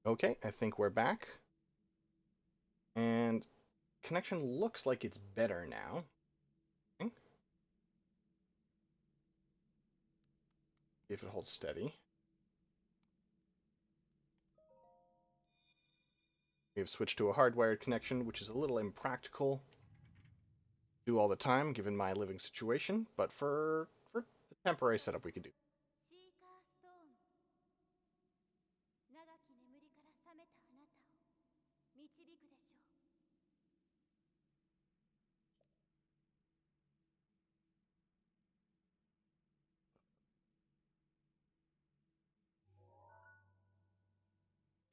Okay, I think we're back. And connection looks like it's better now. Okay. If it holds steady. We have switched to a hardwired connection, which is a little impractical to do all the time, given my living situation, but for the temporary setup we could do.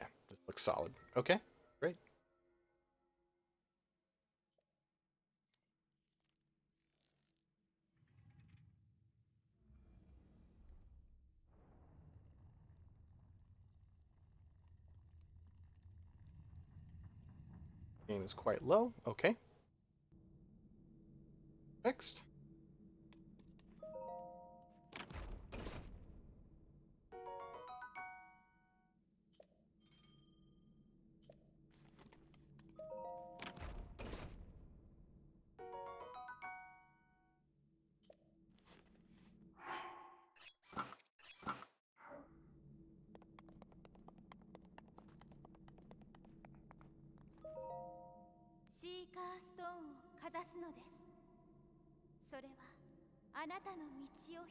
Yeah, this looks solid. Okay, great. Game is quite low. Okay, fixed.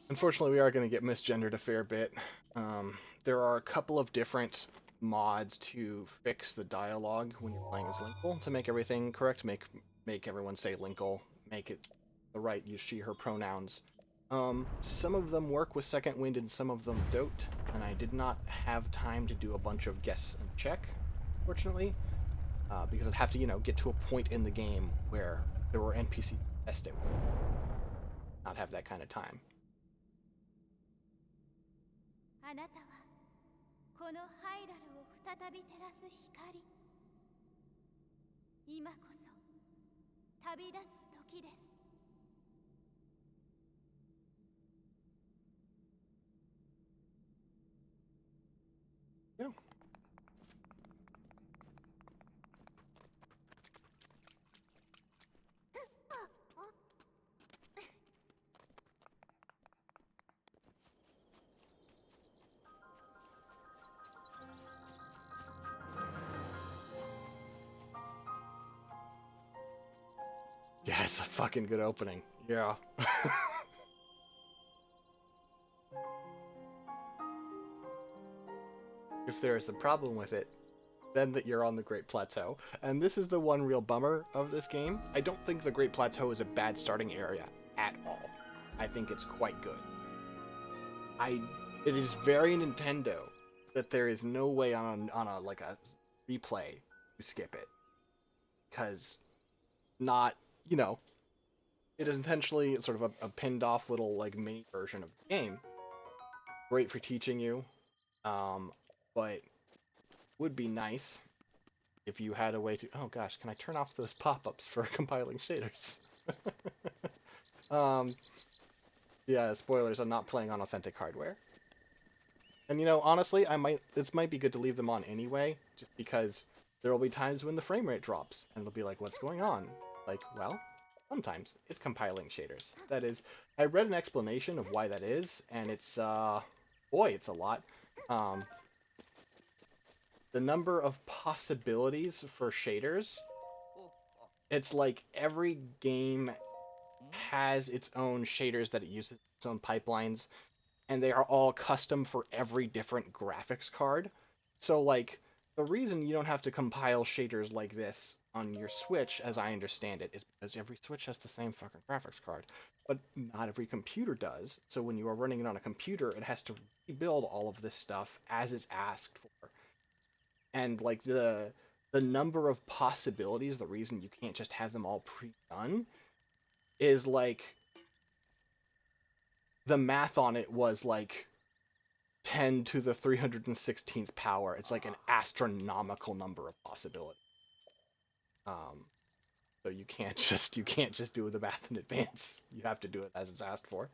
Unfortunately, we are going to get misgendered a fair bit. There are a couple of different mods to fix the dialogue when you're playing as Linkle to make everything correct, make everyone say Linkle, make it the right use she/her pronouns. Some of them work with Second Wind and some of them don't, and I did not have time to do a bunch of guess and check, fortunately, because I'd have to, get to a point in the game where there were NPCs to test it. Not have that kind of time. あなたはこのハイラルを再び照らす光。今こそ旅立つ時です。Yeah. Yeah, it's a fucking good opening. Yeah. If there is a problem with it, then that you're on the Great Plateau. And this is the one real bummer of this game. I don't think the Great Plateau is a bad starting area at all. I think it's quite good. I it is very Nintendo that there is no way on a like a replay to skip it. Cause not, you know, it is intentionally sort of a pinned off little like mini version of the game. Great for teaching you. Um, but would be nice if you had a way to. Oh gosh, can I turn off those pop-ups for compiling shaders? um, yeah, spoilers. I'm not playing on authentic hardware. And honestly, I might. This might be good to leave them on anyway, just because there will be times when the frame rate drops, and it'll be like, "What's going on?" Like, well, sometimes it's compiling shaders. That is, I read an explanation of why that is, and it's boy, it's a lot. Um, the number of possibilities for shaders, it's like every game has its own shaders that it uses, its own pipelines, and they are all custom for every different graphics card. So, like, the reason you don't have to compile shaders like this on your Switch, as I understand it, is because every Switch has the same fucking graphics card. But not every computer does. So when you are running it on a computer, it has to rebuild all of this stuff as is asked for. And like the number of possibilities, the reason you can't just have them all pre-done is like the math on it was like 10 to the 316th power. It's like an astronomical number of possibilities. Um, so you can't just do the math in advance. You have to do it as it's asked for.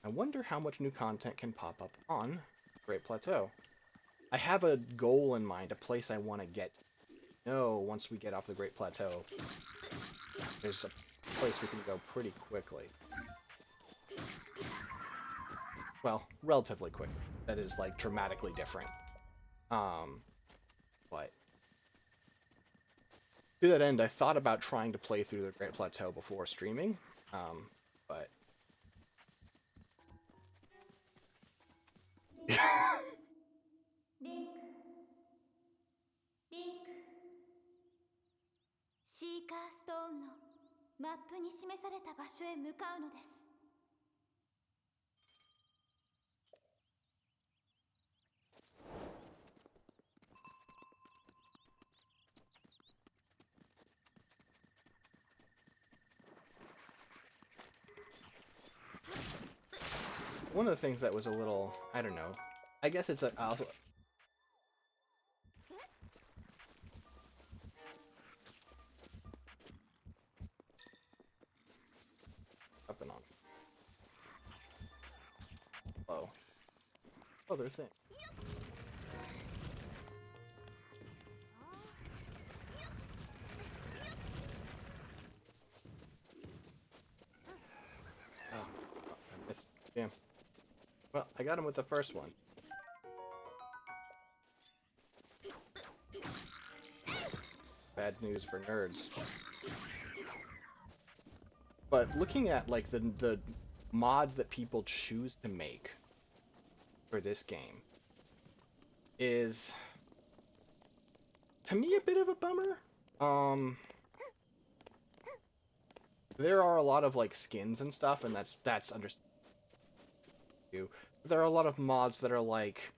I wonder how much new content can pop up on Great Plateau. I have a goal in mind, a place I want to get. No, once we get off the Great Plateau, there's a place we can go pretty quickly. Well, relatively quickly. That is, like, dramatically different. But to that end, I thought about trying to play through the Great Plateau before streaming, but...リンクリンクシーカーストーンのマップに示された場所へ向かうのです。One of the things that was a little, I don't know, I guess it's also... Up and on. Oh. Oh, there's things. Oh, I missed. Damn. Well, I got him with the first one. Bad news for nerds. But looking at, like, the mods that people choose to make for this game is, to me, a bit of a bummer. There are a lot of, like, skins and stuff, and that's understandable. There are a lot of mods that are like...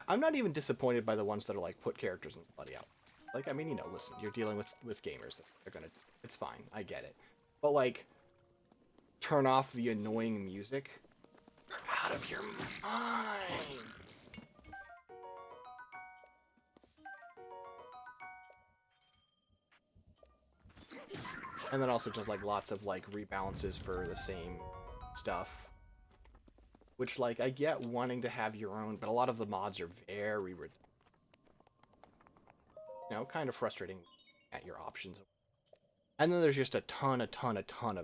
I'm not even disappointed by the ones that are like, put characters in bloody out. Like, I mean, you know, listen, you're dealing with gamers. They're gonna... It's fine, I get it. But, like, turn off the annoying music. You're out of your mind! And then also just, like, lots of, like, rebalances for the same stuff. Which, like, I get wanting to have your own, but a lot of the mods are very redundant. You know, kind of frustrating at your options. And then there's just a ton of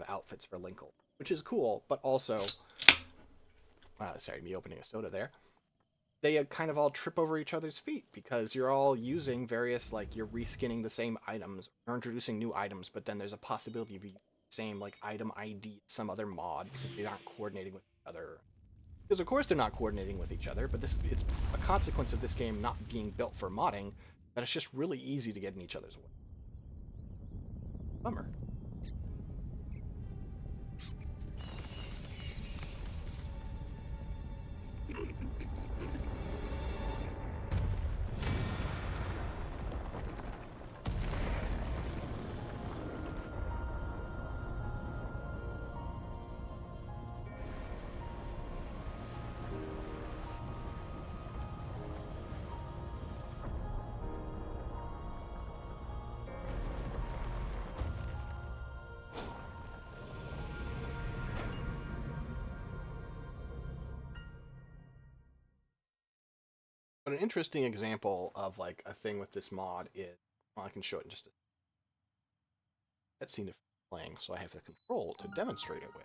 outfits for Linkle, which is cool, but also... sorry, me opening a soda there. They kind of all trip over each other's feet, because you're all using various, like, you're reskinning the same items, or introducing new items, but then there's a possibility of using the same, like, item ID, some other mod, because they aren't coordinating with each other. Because of course they're not coordinating with each other, but it's a consequence of this game not being built for modding, that it's just really easy to get in each other's way. Bummer. But an interesting example of, like, a thing with this mod is, well, I can show it in just a cutscene of playing, so I have the control to demonstrate it with.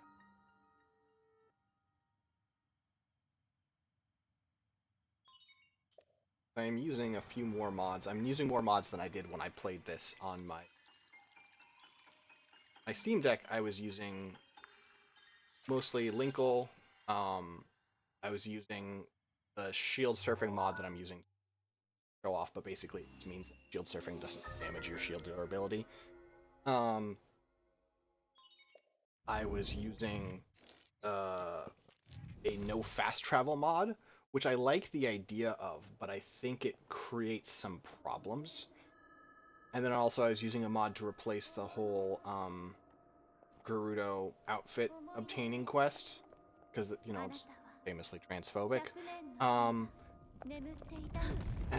I'm using a few more mods. I'm using more mods than I did when I played this on my Steam Deck. I was using mostly Linkle. I was using the shield surfing mod that I'm using to show off, but basically it means that shield surfing doesn't damage your shield durability. I was using a no fast travel mod, which I like the idea of, but I think it creates some problems. And then also I was using a mod to replace the whole Gerudo outfit obtaining quest, because, you know, it's famously transphobic. And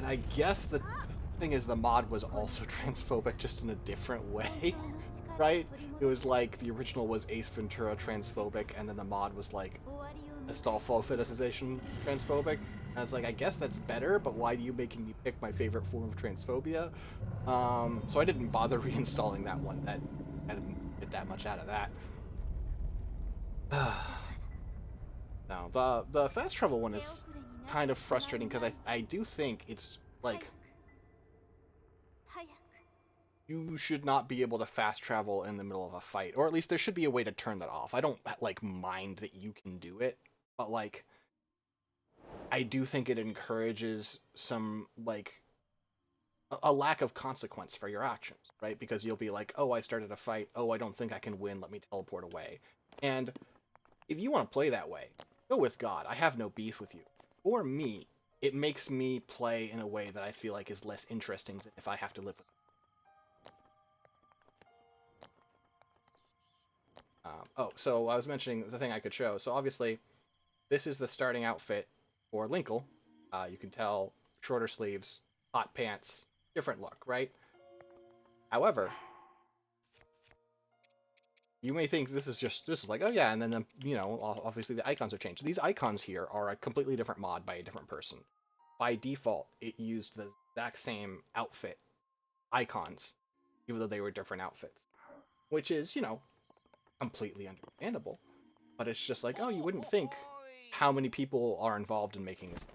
I guess the thing is, the mod was also transphobic, just in a different way. right? It was like the original was Ace Ventura transphobic, and then the mod was like Astolfo fetishization transphobic. And it's like, I guess that's better, but why are you making me pick my favorite form of transphobia? So I didn't bother reinstalling that one. That I didn't get that much out of that. No, the fast travel one is kind of frustrating because I do think it's like you should not be able to fast travel in the middle of a fight, or at least there should be a way to turn that off. I don't like mind that you can do it, but like I do think it encourages some like a lack of consequence for your actions, right? Because you'll be like, "Oh, I started a fight. Oh, I don't think I can win. Let me teleport away." And if you want to play that way, go with God. I have no beef with you. For me, it makes me play in a way that I feel like is less interesting than if I have to live with. Oh, so I was mentioning the thing I could show. So obviously, this is the starting outfit for Linkle. You can tell shorter sleeves, hot pants, different look, right? However, you may think this is like, oh yeah, and then obviously the icons have changed. These icons here are a completely different mod by a different person. By default, it used the exact same outfit icons, even though they were different outfits, which is completely understandable. But it's just like, oh, you wouldn't think how many people are involved in making this.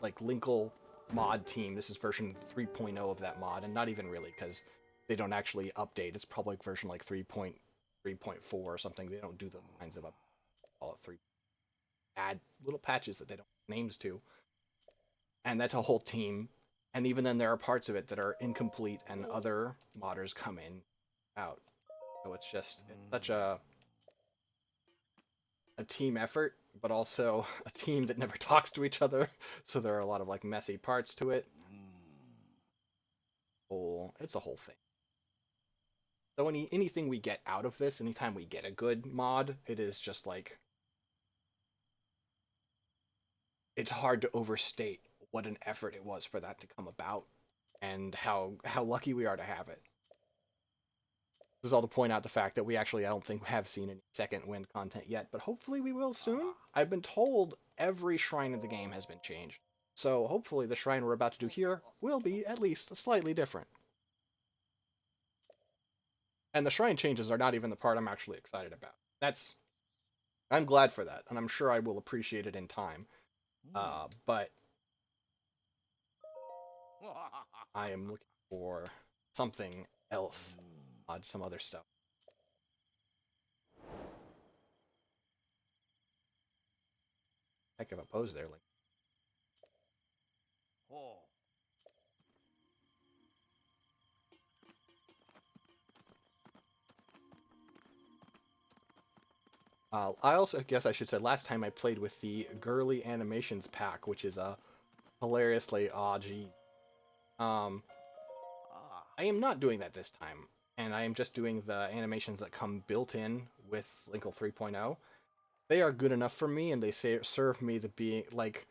Like Linkle mod team, this is version 3.0 of that mod, and not even really because they don't actually update. It's probably version like 3.3.4 or something. They don't do those kinds of call it three add little patches that they don't have names to, and that's a whole team. And even then, there are parts of it that are incomplete, and other modders come in out. So it's such a team effort, but also a team that never talks to each other. So there are a lot of like messy parts to it. It's a whole thing. So anything we get out of this, anytime we get a good mod, it is just like it's hard to overstate what an effort it was for that to come about and how lucky we are to have it. This is all to point out the fact that we actually I don't think have seen any second wind content yet, but hopefully we will soon. I've been told every shrine in the game has been changed. So hopefully the shrine we're about to do here will be at least slightly different. And the shrine changes are not even the part I'm actually excited about. I'm glad for that, and I'm sure I will appreciate it in time. But I am looking for something else, some other stuff. Heck of a pose there, Link. I also guess I should say last time I played with the girly animations pack, which is a hilariously geez. Um, I am not doing that this time, and I am just doing the animations that come built in with Linkle 3.0. They are good enough for me, and they serve me to be like,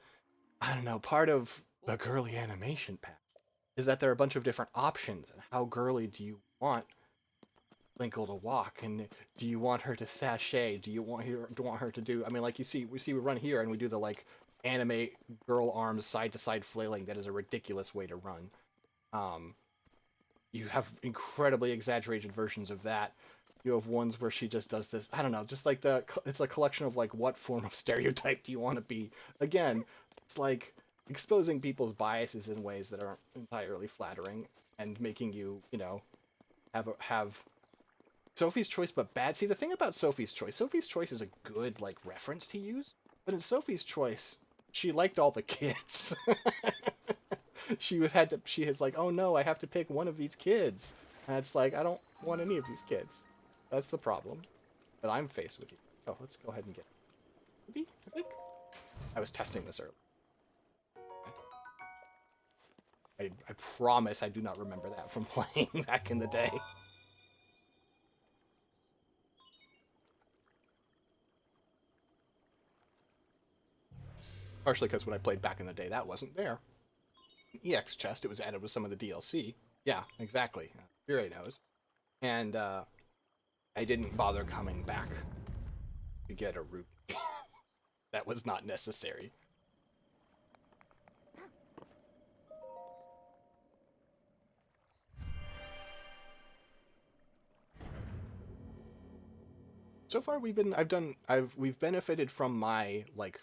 I don't know, part of the girly animation pack is that there are a bunch of different options. And how girly do you want Linkle to walk? And do you want her to sashay? Do you want her to do? I mean, like we run here and we do the like anime girl arms side to side flailing. That is a ridiculous way to run. You have incredibly exaggerated versions of that. You have ones where she just does this. I don't know, just like it's a collection of like what form of stereotype do you want to be? Again, it's like exposing people's biases in ways that aren't entirely flattering and making you, have Sophie's Choice but bad. See, the thing about Sophie's Choice is a good like reference to use, but in Sophie's Choice, she liked all the kids. She is like, oh no, I have to pick one of these kids. And it's like, I don't want any of these kids. That's the problem that I'm faced with. Oh, let's go ahead and get maybe, I think. I was testing this earlier. I promise I do not remember that from playing back in the day. Partially because when I played back in the day, that wasn't there. EX chest, it was added with some of the DLC. Yeah, exactly. Fury knows. And I didn't bother coming back to get a rupee. That was not necessary. So far we've benefited from my like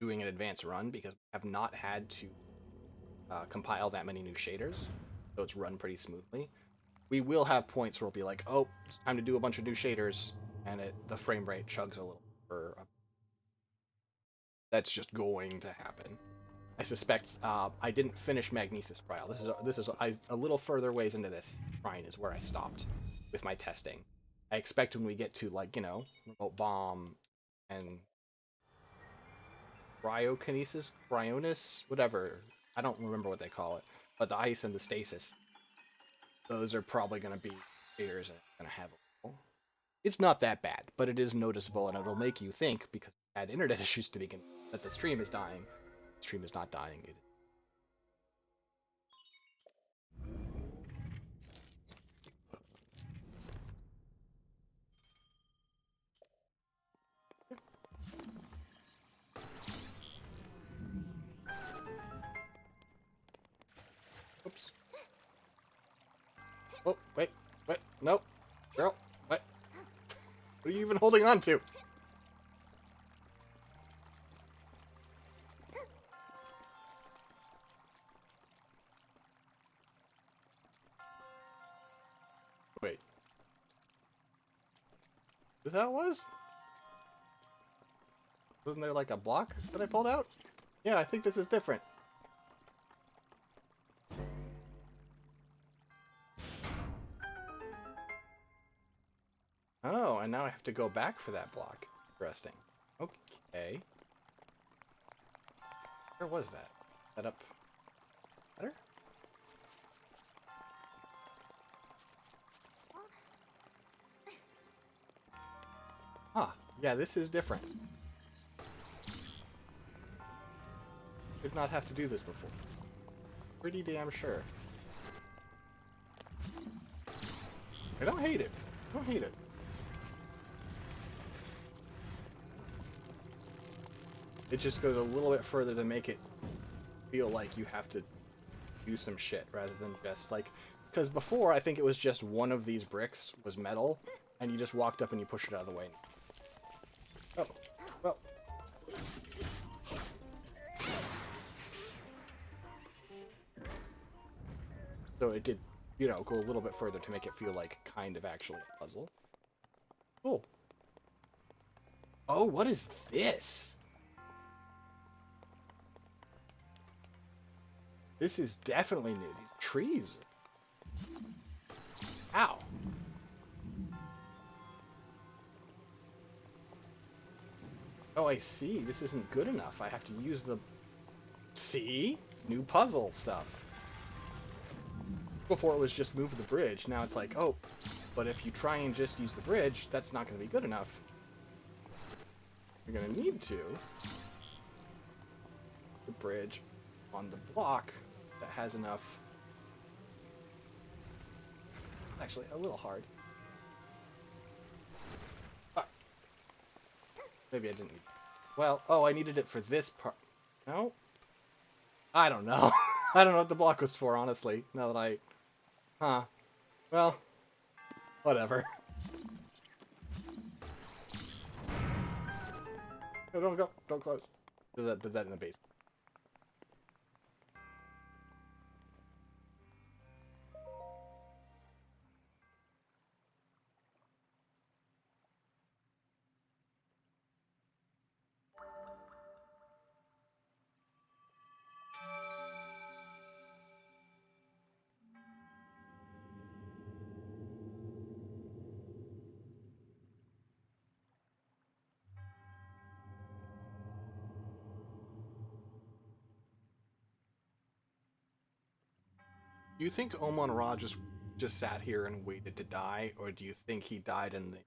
doing an advanced run because we have not had to compile that many new shaders, so it's run pretty smoothly. We will have points where we'll be like, oh, it's time to do a bunch of new shaders, and the frame rate chugs a little. That's just going to happen. I suspect I didn't finish Magnesis Trial. A little further ways into this shrine is where I stopped with my testing. I expect when we get to like remote bomb and cryonis, whatever. I don't remember what they call it, but the ice and the stasis. Those are probably going to be shaders and going to have a little. It's not that bad, but it is noticeable, and it'll make you think because I had internet issues to begin that the stream is dying. The stream is not dying. Oops. Oh, wait. Nope. Girl, what? What are you even holding on to? Wait. Is that what it was? Wasn't there like a block that I pulled out? Yeah, I think this is different. Oh, and now I have to go back for that block. Interesting. Okay. Where was that? That up better? Ah, yeah, this is different. Did not have to do this before. Pretty damn sure. I don't hate it. I don't hate it. It just goes a little bit further to make it feel like you have to do some shit rather than just like, because before I think it was just one of these bricks was metal and you just walked up and you pushed it out of the way. Oh, well. So it did, go a little bit further to make it feel like kind of actually a puzzle. Cool. Oh, what is this? This is definitely new. These trees. Ow. Oh, I see. This isn't good enough. I have to use the... See? New puzzle stuff. Before it was just move the bridge. Now it's like, oh, but if you try and just use the bridge, that's not going to be good enough. You're going to need to... the bridge on the block that has enough... Actually, a little hard. Ah. Maybe I didn't need... Well, oh, I needed it for this part. No? I don't know. I don't know what the block was for, honestly. Now that I... Huh. Well, whatever. No, don't go. Don't close. Did that in the base. Do you think Omon Ra just sat here and waited to die, or do you think he died in the...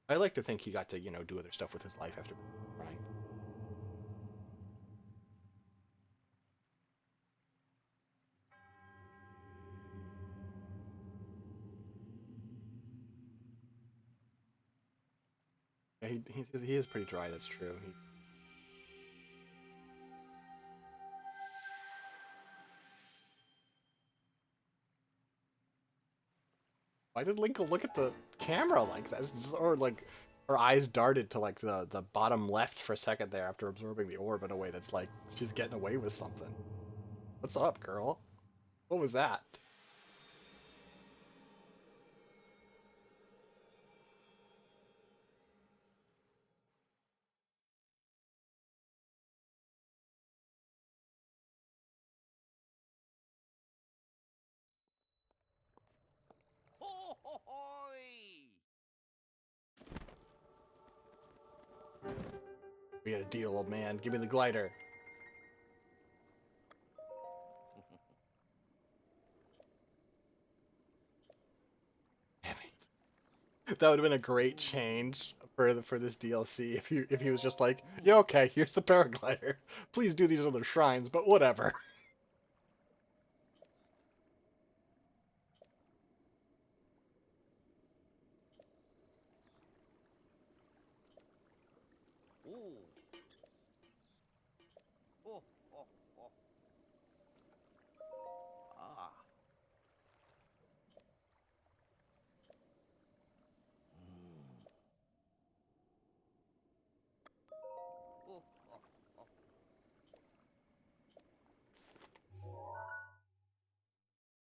I like to think he got to, do other stuff with his life after crying. Yeah, he is pretty dry. That's true. Why did Linkle look at the camera like that? Or like her eyes darted to like the bottom left for a second there after absorbing the orb in a way that's like she's getting away with something. What's up, girl? What was that? Ho ho hoy! We got a deal, old man. Give me the glider. Damn it. That would have been a great change for this DLC if he was just like, yeah, okay, here's the paraglider. Please do these other shrines, but whatever. Oh. Oh, oh, oh. Ah. Mm. Oh, oh, oh.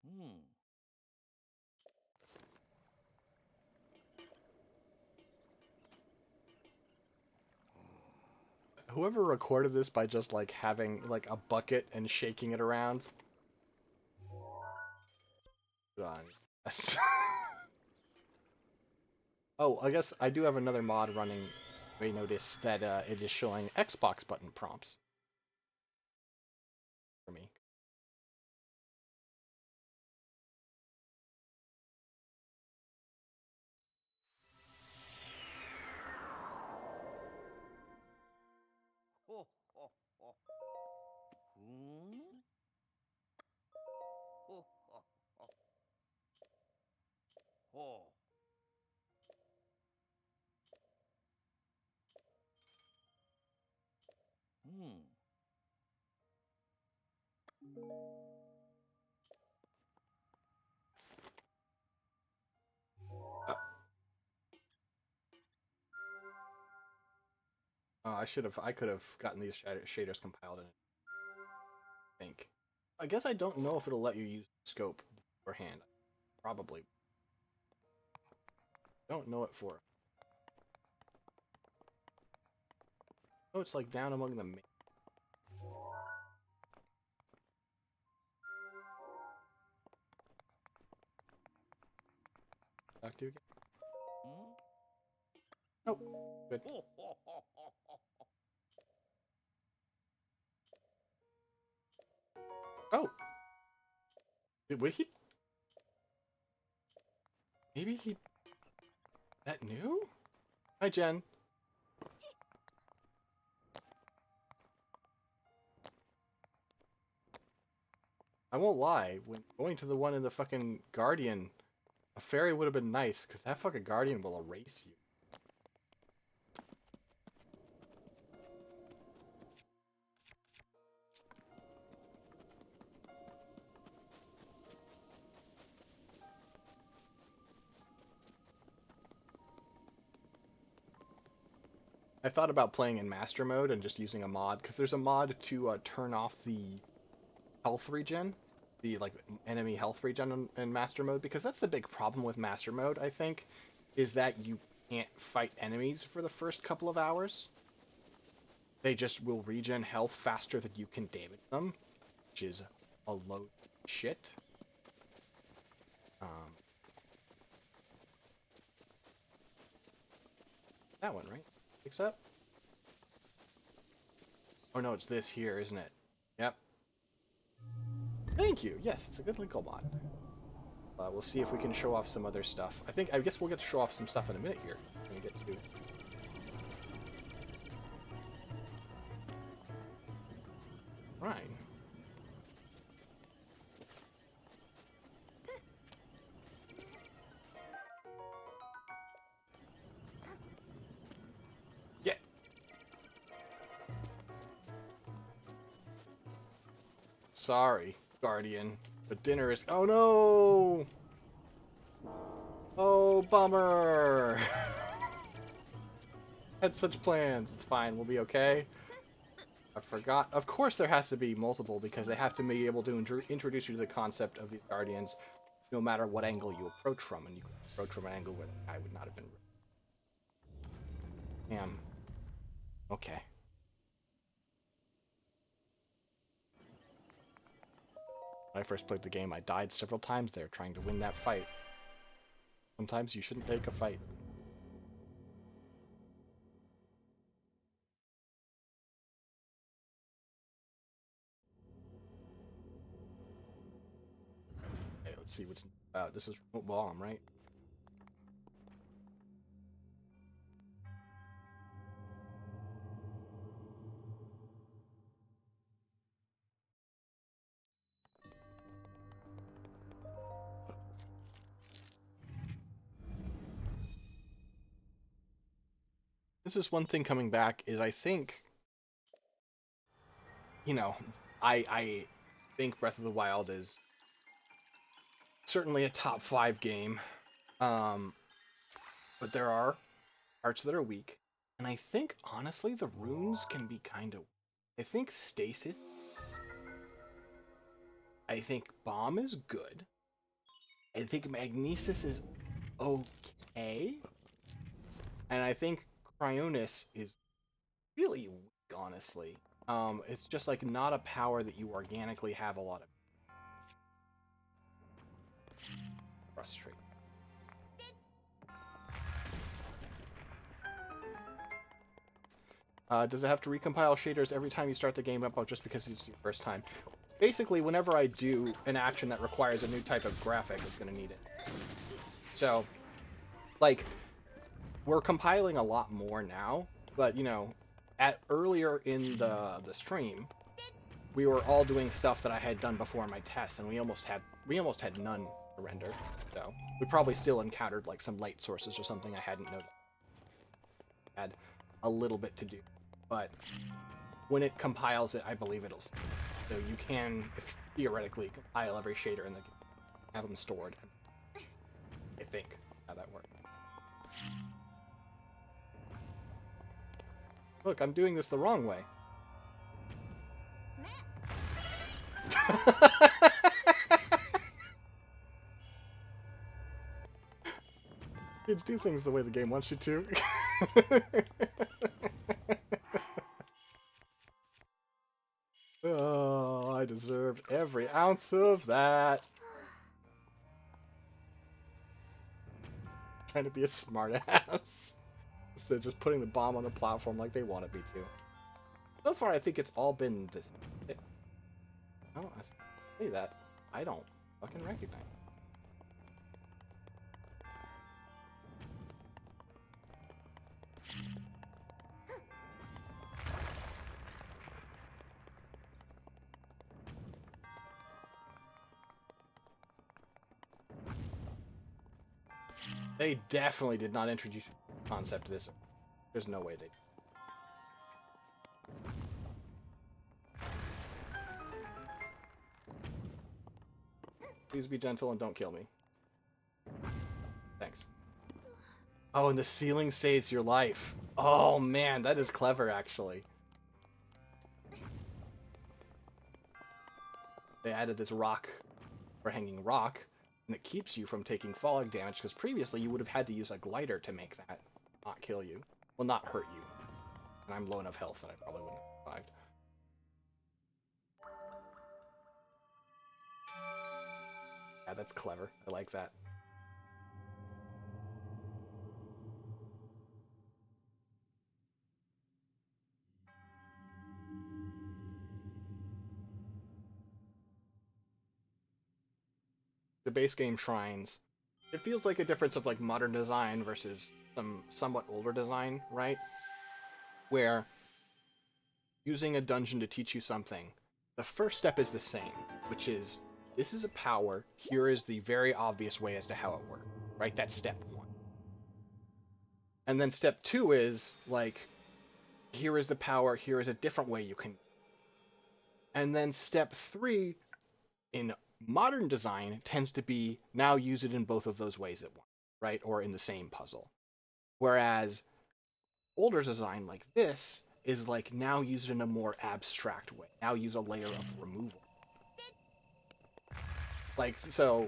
Hmm. Whoever recorded this by just like having like a bucket and shaking it around. Good on. Yes. Oh, I guess I do have another mod running. We notice that it is showing Xbox button prompts for me. Oh, oh, oh. Hmm. Oh, oh, oh. Oh. Hmm. Uh, I could have gotten these shaders compiled in it, I think. I guess I don't know if it'll let you use scope beforehand. Probably. Don't know it for. Oh, it's like down among the talk to again. Hmm. Oh, good. Oh, oh, oh, oh, oh. Oh, would he? Maybe he. That new? Hi, Jen. I won't lie. When going to the one in the fucking Guardian, a fairy would have been nice, because that fucking Guardian will erase you. I thought about playing in Master Mode and just using a mod, because there's a mod to turn off the health regen, the like enemy health regen in Master Mode, because that's the big problem with Master Mode, I think, is that you can't fight enemies for the first couple of hours. They just will regen health faster than you can damage them, which is a load of shit. Um, that one, right? Picks up? Oh no, it's this here, isn't it? Yep. Thank you. Yes, it's a good Linkle mod. We'll see if we can show off some other stuff. I guess we'll get to show off some stuff in a minute here. When we get to... Right. sorry, Guardian, but dinner is... Oh no! Oh, bummer! Had such plans. It's fine, we'll be okay. I forgot. Of course there has to be multiple, because they have to be able to introduce you to the concept of these Guardians no matter what angle you approach from, and you can approach from an angle where the guy would not have been... Damn. Okay. When I first played the game, I died several times there trying to win that fight. Sometimes you shouldn't take a fight. Okay, let's see what's about. This is remote bomb, right? This is one thing coming back, is I think, you know, I think Breath of the Wild is certainly a top 5 game. But there are parts that are weak. And I think, honestly, the runes can be kind of... I think Stasis... I think Bomb is good. I think Magnesis is okay. And I think Cryonis is really weak, honestly. It's just, like, not a power that you organically have a lot of... Frustrating. Does it have to recompile shaders every time you start the game up, or just because it's your first time? Basically, whenever I do an action that requires a new type of graphic, it's going to need it. So, like, we're compiling a lot more now, but, you know, earlier in the stream, we were all doing stuff that I had done before in my tests, and we almost had none to render. So, we probably still encountered, like, some light sources or something I hadn't noticed. Had a little bit to do. But when it compiles it, I believe it'll... So you can, theoretically, compile every shader in the game, have them stored. I think how that works. Look, I'm doing this the wrong way. Kids do things the way the game wants you to. Oh, I deserved every ounce of that. Trying to be a smartass. Instead of just putting the bomb on the platform like they wanted me to. So far, I think it's all been this... Oh, I say that. I don't fucking recognize. They definitely did not introduce the concept to this. There's no way they did. Please be gentle and don't kill me. Thanks. Oh, and the ceiling saves your life. Oh man, that is clever actually. They added this rock for hanging rock, and it keeps you from taking falling damage, because previously you would have had to use a glider to make that not kill you. Well, not hurt you. And I'm low enough health that I probably wouldn't have survived. Yeah, that's clever. I like that. The base game shrines, it feels like a difference of like modern design versus some somewhat older design, right? Where using a dungeon to teach you something, the first step is the same, which is, this is a power, here is the very obvious way as to how it works, right? That's step 1. And then step 2 is, like, here is the power, here is a different way you can... And then step 3 in modern design tends to be now use it in both of those ways at once, right? Or in the same puzzle. Whereas older design like this is like now use it in a more abstract way. Now use a layer of removal. Like, so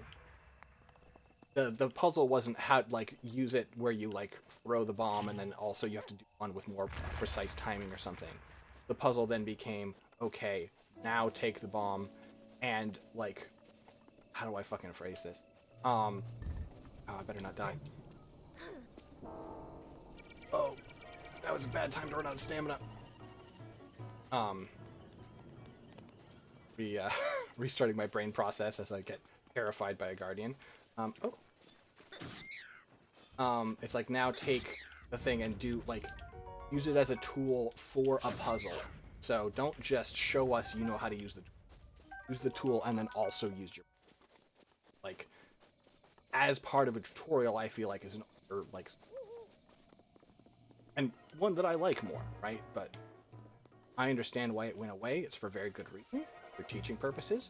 the puzzle wasn't how like use it where you like throw the bomb and then also you have to do one with more precise timing or something. The puzzle then became, okay, now take the bomb and like, how do I fucking phrase this? Oh, I better not die. Oh, that was a bad time to run out of stamina. Um, restarting my brain process as I get terrified by a guardian. It's like now take the thing and do like use it as a tool for a puzzle. So don't just show us you know how to use the tool and then also use your like as part of a tutorial. I feel like is an or like and one that I like more, right? But I understand why it went away. It's for very good reason, for teaching purposes.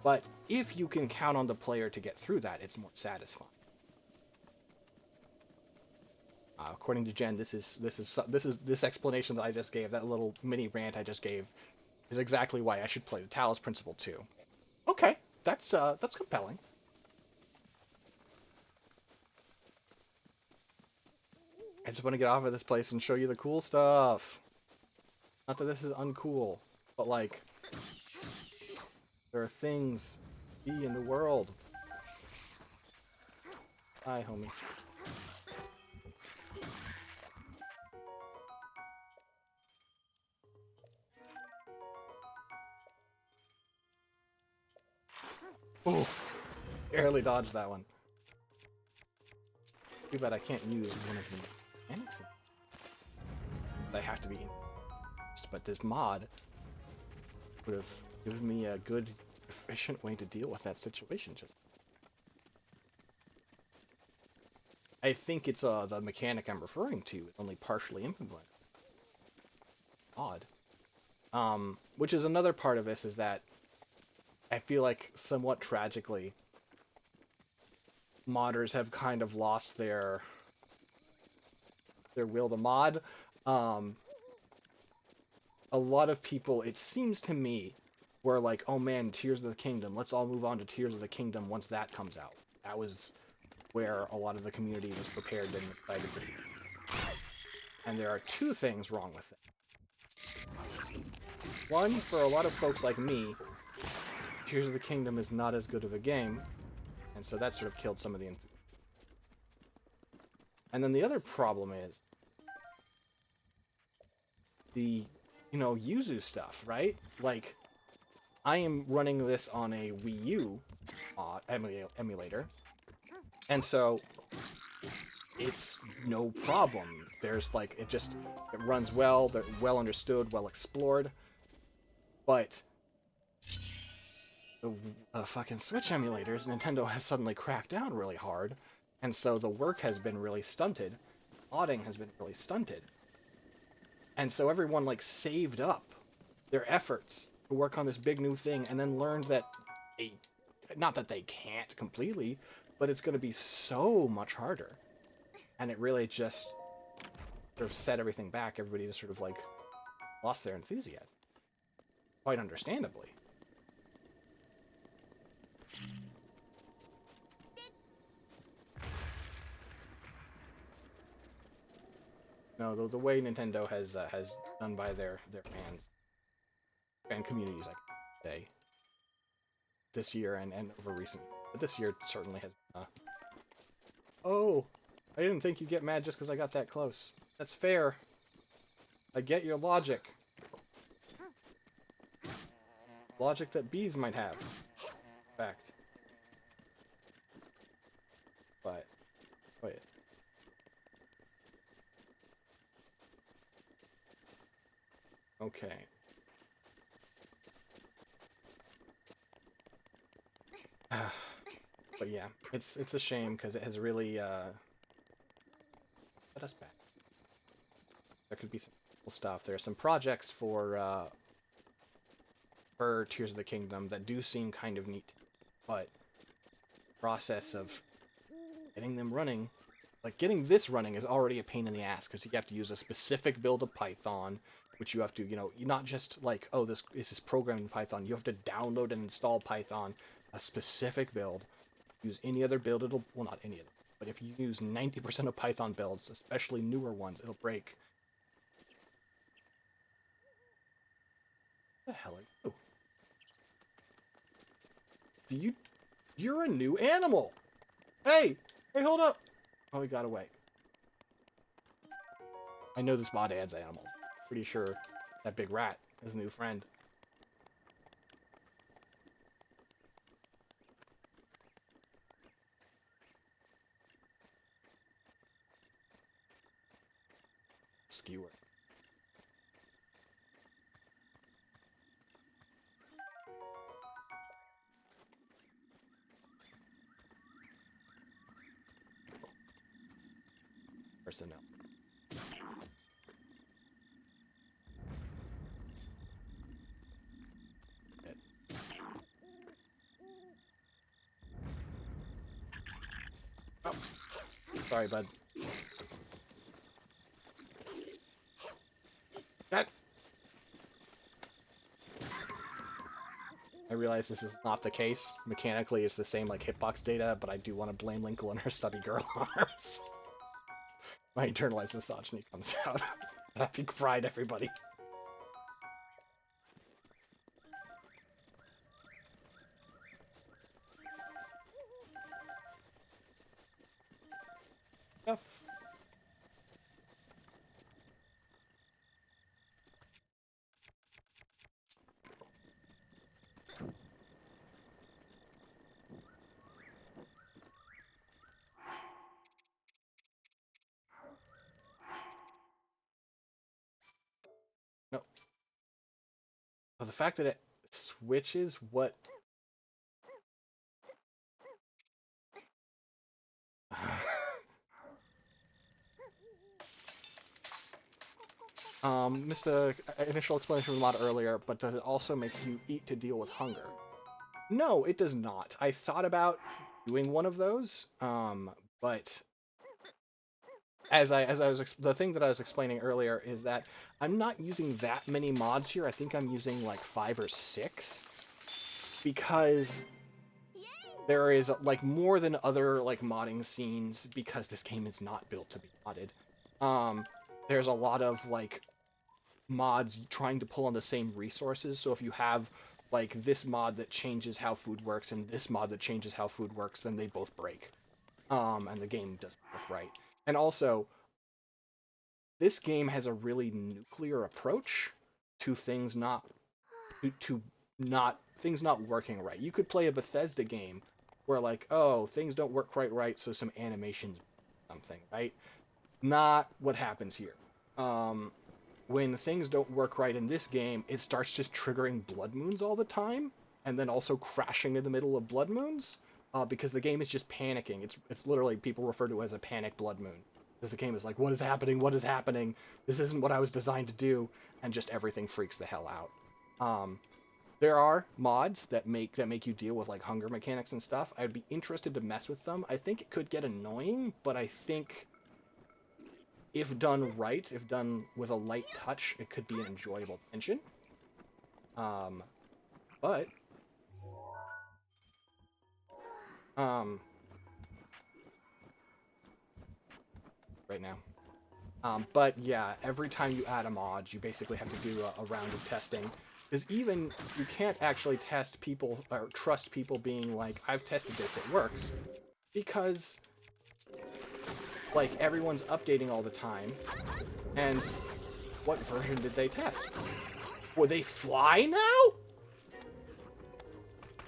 But if you can count on the player to get through that, it's more satisfying. According to Jen, this explanation that I just gave, that little mini rant I just gave, is exactly why I should play the Talos Principle too. Okay, that's compelling. I just want to get off of this place and show you the cool stuff. Not that this is uncool, but like, there are things be in the world. Hi, homie. Ooh, barely dodged that one. Too bad I can't use one of the mechanics. They have to be in. But this mod would have given me a good, efficient way to deal with that situation. I think it's the mechanic I'm referring to is only partially implemented. Odd. Which is another part of this is that I feel like somewhat tragically, modders have kind of lost their will to mod. A lot of people, it seems to me, were like, oh man, Tears of the Kingdom, let's all move on to Tears of the Kingdom once that comes out. That was where a lot of the community was prepared and excited to be. And there are two things wrong with it. One, for a lot of folks like me, Tears of the Kingdom is not as good of a game, and so that sort of killed some of the enthusiasm. And then the other problem is the, Yuzu stuff, right? Like, I am running this on a Wii U emulator, and so it's no problem. There's like, it runs well, they're well understood, well explored, but the fucking Switch emulators, Nintendo has suddenly cracked down really hard, and so the work has been really stunted. Modding has been really stunted. And so everyone like saved up their efforts to work on this big new thing and then learned that not that they can't completely, but it's going to be so much harder. And it really just sort of set everything back. Everybody just sort of like lost their enthusiasm. Quite understandably. No, the way Nintendo has done by their fans, fan communities, I could say, this year and over recent, but this year certainly has. Oh, I didn't think you'd get mad just because I got that close. That's fair. I get your logic. Logic that bees might have. In fact. But, wait. Okay. But yeah, it's a shame because it has really set us back. There could be some cool stuff. There are some projects for per Tears of the Kingdom that do seem kind of neat, but the process of getting them running, like getting this running, is already a pain in the ass because you have to use a specific build of Python, which you have to, you know, not just like, oh, this is programmed in Python. You have to download and install Python, a specific build. Use any other build, it'll, well, not any of them, but if you use 90% of Python builds, especially newer ones, it'll break. What the hell are you? Do you? You're a new animal. Hey, hey, hold up. Oh, he got away. I know this mod adds animals. Pretty sure that big rat is a new friend. Skewer. Personnel. Oh. Sorry, bud. That. I realize this is not the case. Mechanically, it's the same like hitbox data, but I do want to blame Linkle and her stubby girl arms. My internalized misogyny comes out. Happy Pride, everybody. F. No. Well, the fact that it switches what... missed the initial explanation of the mod earlier, but does it also make you eat to deal with hunger? No, it does not. I thought about doing one of those, but the thing that I was explaining earlier is that I'm not using that many mods here. I think I'm using like 5 or 6 because there is like more than other like modding scenes because this game is not built to be modded. There's a lot of like mods trying to pull on the same resources. So if you have like this mod that changes how food works and this mod that changes how food works, then they both break. And the game doesn't work right. And also, this game has a really nuclear approach to things not things not working right. You could play a Bethesda game where like, oh, things don't work quite right, so some animations something, right? Not what happens here. When things don't work right in this game, it starts just triggering blood moons all the time, and then also crashing in the middle of blood moons, because the game is just panicking. It's literally, people refer to it as a panic blood moon. Because the game is like, what is happening? What is happening? This isn't what I was designed to do, and just everything freaks the hell out. There are mods that make you deal with like hunger mechanics and stuff. I'd be interested to mess with them. I think it could get annoying, but I think if done right, if done with a light touch, it could be an enjoyable tension. But right now. But yeah, every time you add a mod, you basically have to do a round of testing. Because even you can't actually test people or trust people being like, I've tested this, it works. Because like everyone's updating all the time. And what version did they test? Will they fly now?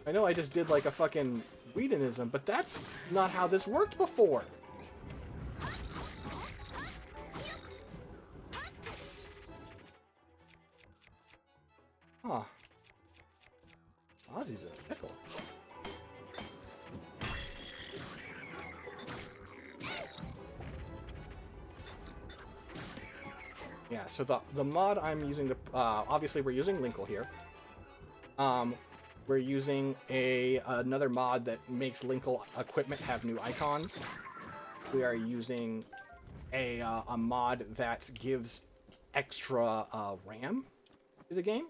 I know I just did like a fucking Whedonism, but that's not how this worked before. Huh. Ozzy's a pickle. Yeah, so the mod I'm using, obviously we're using Linkle here. We're using another mod that makes Linkle equipment have new icons. We are using a mod that gives extra RAM to the game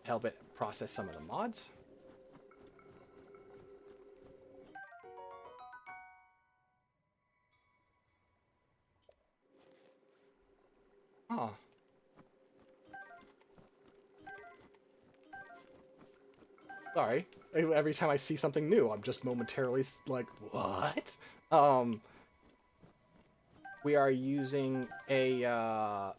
to help it process some of the mods. Oh. Sorry. Every time I see something new, I'm just momentarily like, what? We are using a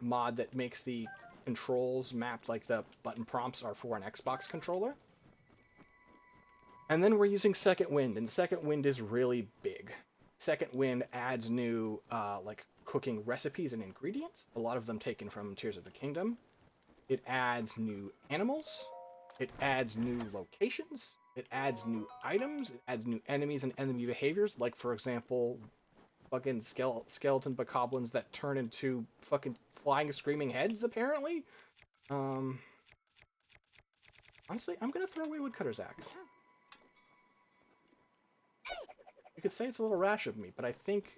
mod that makes the controls mapped like the button prompts are for an Xbox controller. And then we're using Second Wind, and Second Wind is really big. Second Wind adds new like cooking recipes and ingredients, a lot of them taken from Tears of the Kingdom. It adds new animals. It adds new locations. It adds new items. It adds new enemies and enemy behaviors, like, for example, fucking skeleton bokoblins that turn into fucking flying screaming heads, apparently. Honestly, I'm gonna throw away Woodcutter's Axe. You could say it's a little rash of me, but I think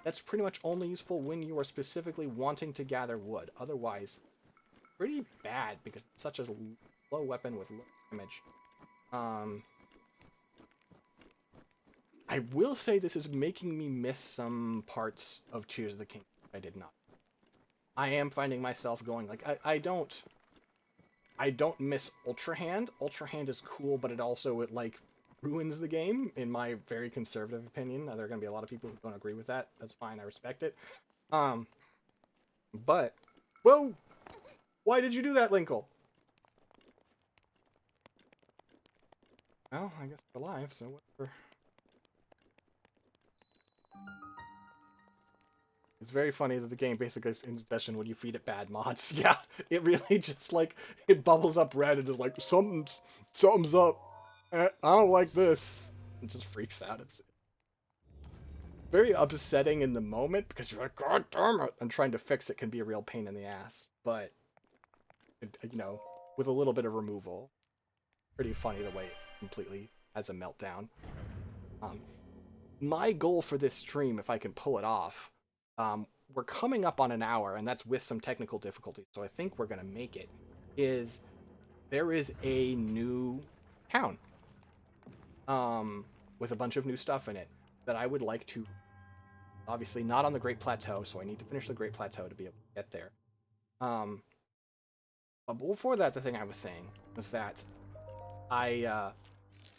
that's pretty much only useful when you are specifically wanting to gather wood. Otherwise, pretty bad because it's such a low weapon with low damage. I will say this is making me miss some parts of Tears of the Kingdom I did not. I am finding myself going like I don't miss Ultra Hand. Ultra Hand is cool, but it like ruins the game in my very conservative opinion. Now, there are going to be a lot of people who don't agree with that. That's fine. I respect it. But whoa, why did you do that, Linkle? Well, I guess we're alive, so whatever. It's very funny that the game basically is indigestion when you feed it bad mods. Yeah, it really just like it bubbles up red and is like something's up. I don't like this. It just freaks out. It's very upsetting in the moment because you're like, God damn it, and trying to fix it can be a real pain in the ass. But you know, with a little bit of removal, pretty funny the way it completely has a meltdown. My goal for this stream, if I can pull it off, we're coming up on an hour, and that's with some technical difficulties, so I think we're going to make it, is there is a new town with a bunch of new stuff in it that I would like to, obviously not on the Great Plateau, so I need to finish the Great Plateau to be able to get there. But before that, the thing I was saying was that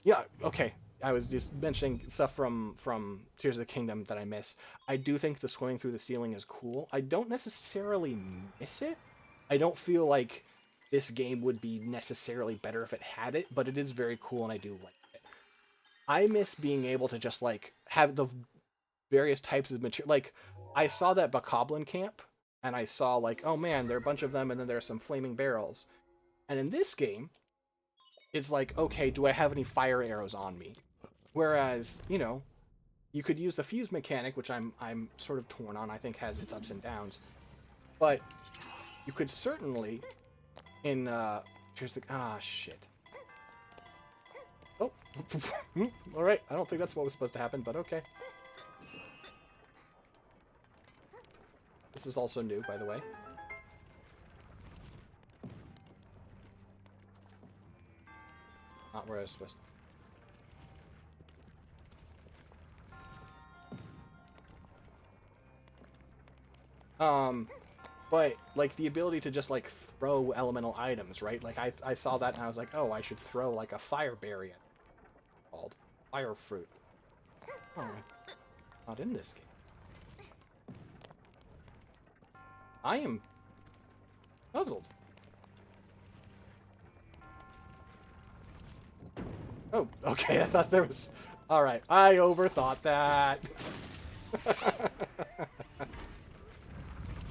yeah, okay. I was just mentioning stuff from Tears of the Kingdom that I miss. I do think the swimming through the ceiling is cool. I don't necessarily miss it. I don't feel like this game would be necessarily better if it had it, but it is very cool and I do like it. I miss being able to just like have the various types of material. Like I saw that bokoblin camp and I saw like, oh man, there are a bunch of them and then there are some flaming barrels. And in this game, it's like, okay, do I have any fire arrows on me? Whereas, you know, you could use the fuse mechanic, which I'm sort of torn on. I think has its ups and downs, but you could certainly in here's the shit. Oh, all right. I don't think that's what was supposed to happen, but okay. This is also new, by the way. Not where I was supposed to. But like the ability to just like throw elemental items, right? Like I saw that and I was like, oh, I should throw like a fire berry, called fire fruit. Oh, not in this game. I am puzzled. Oh, okay. I thought there was. All right, I overthought that.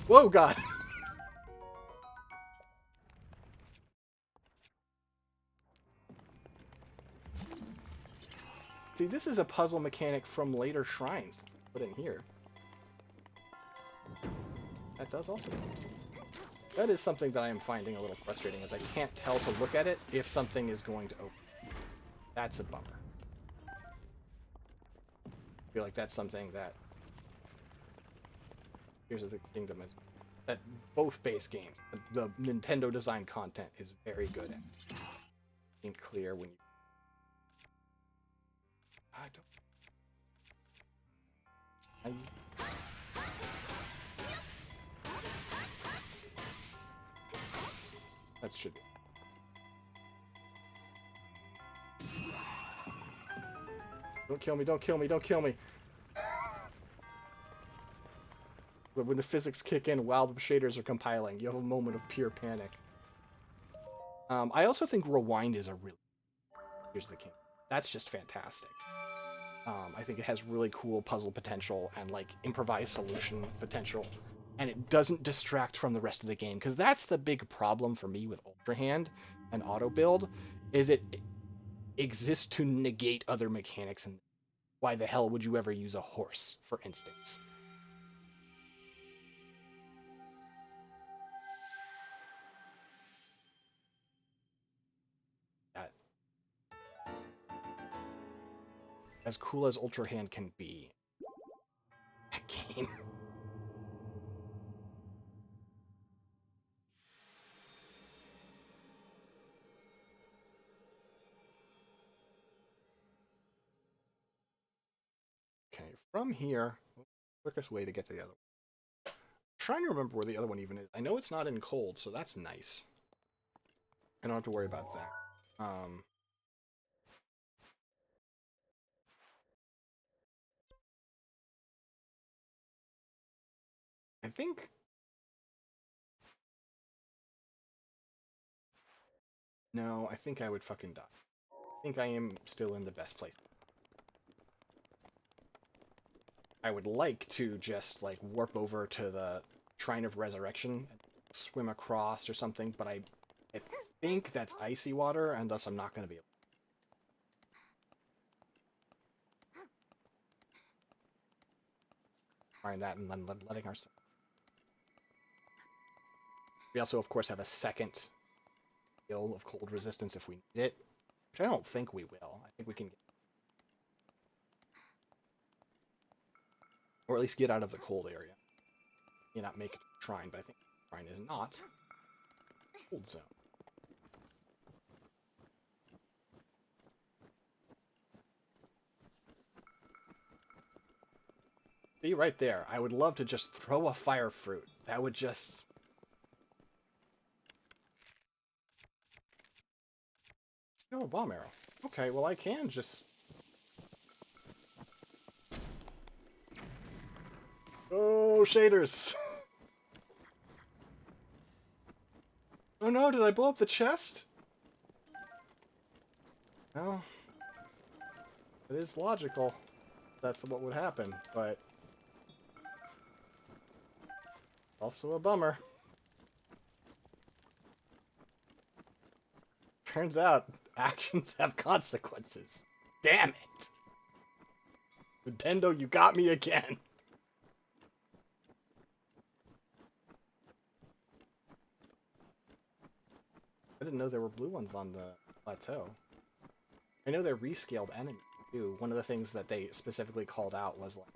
Whoa, God. See, this is a puzzle mechanic from later shrines put in here. That does also. That is something that I am finding a little frustrating, as I can't tell to look at it if something is going to open. That's a bummer. I feel like that's something that Tears of the Kingdom is that both base games, the Nintendo design content is very good at being clear when you. I don't. That should be. Don't kill me! Don't kill me! Don't kill me! When the physics kick in while the shaders are compiling, you have a moment of pure panic. I also think Rewind is a really Here's the King. That's just fantastic. I think it has really cool puzzle potential and like improvised solution potential, and it doesn't distract from the rest of the game, because that's the big problem for me with Ultra Hand and auto build, is it exists to negate other mechanics. And why the hell would you ever use a horse, for instance? That, as cool as Ultra Hand can be, that game. Okay, from here, quickest way to get to the other one. I'm trying to remember where the other one even is. I know it's not in cold, so that's nice. I don't have to worry about that. I think. No, I think I would fucking die. I think I am still in the best place. I would like to just, like, warp over to the Shrine of Resurrection and swim across or something, but I think that's icy water, and thus I'm not going to be able to find that and then letting our... We also, of course, have a second skill of cold resistance if we need it, which I don't think we will. I think we can get... Or at least get out of the cold area. May not make it to the shrine, but I think the shrine is not cold zone. See, right there. I would love to just throw a fire fruit. That would just... Oh, a bomb arrow. Okay, well I can just... Oh, shaders! Oh no, did I blow up the chest? Well, it is logical. That's what would happen, but... Also a bummer. Turns out, actions have consequences. Damn it! Nintendo, you got me again! I didn't know there were blue ones on the plateau. I know they're rescaled enemies, too. One of the things that they specifically called out was, like,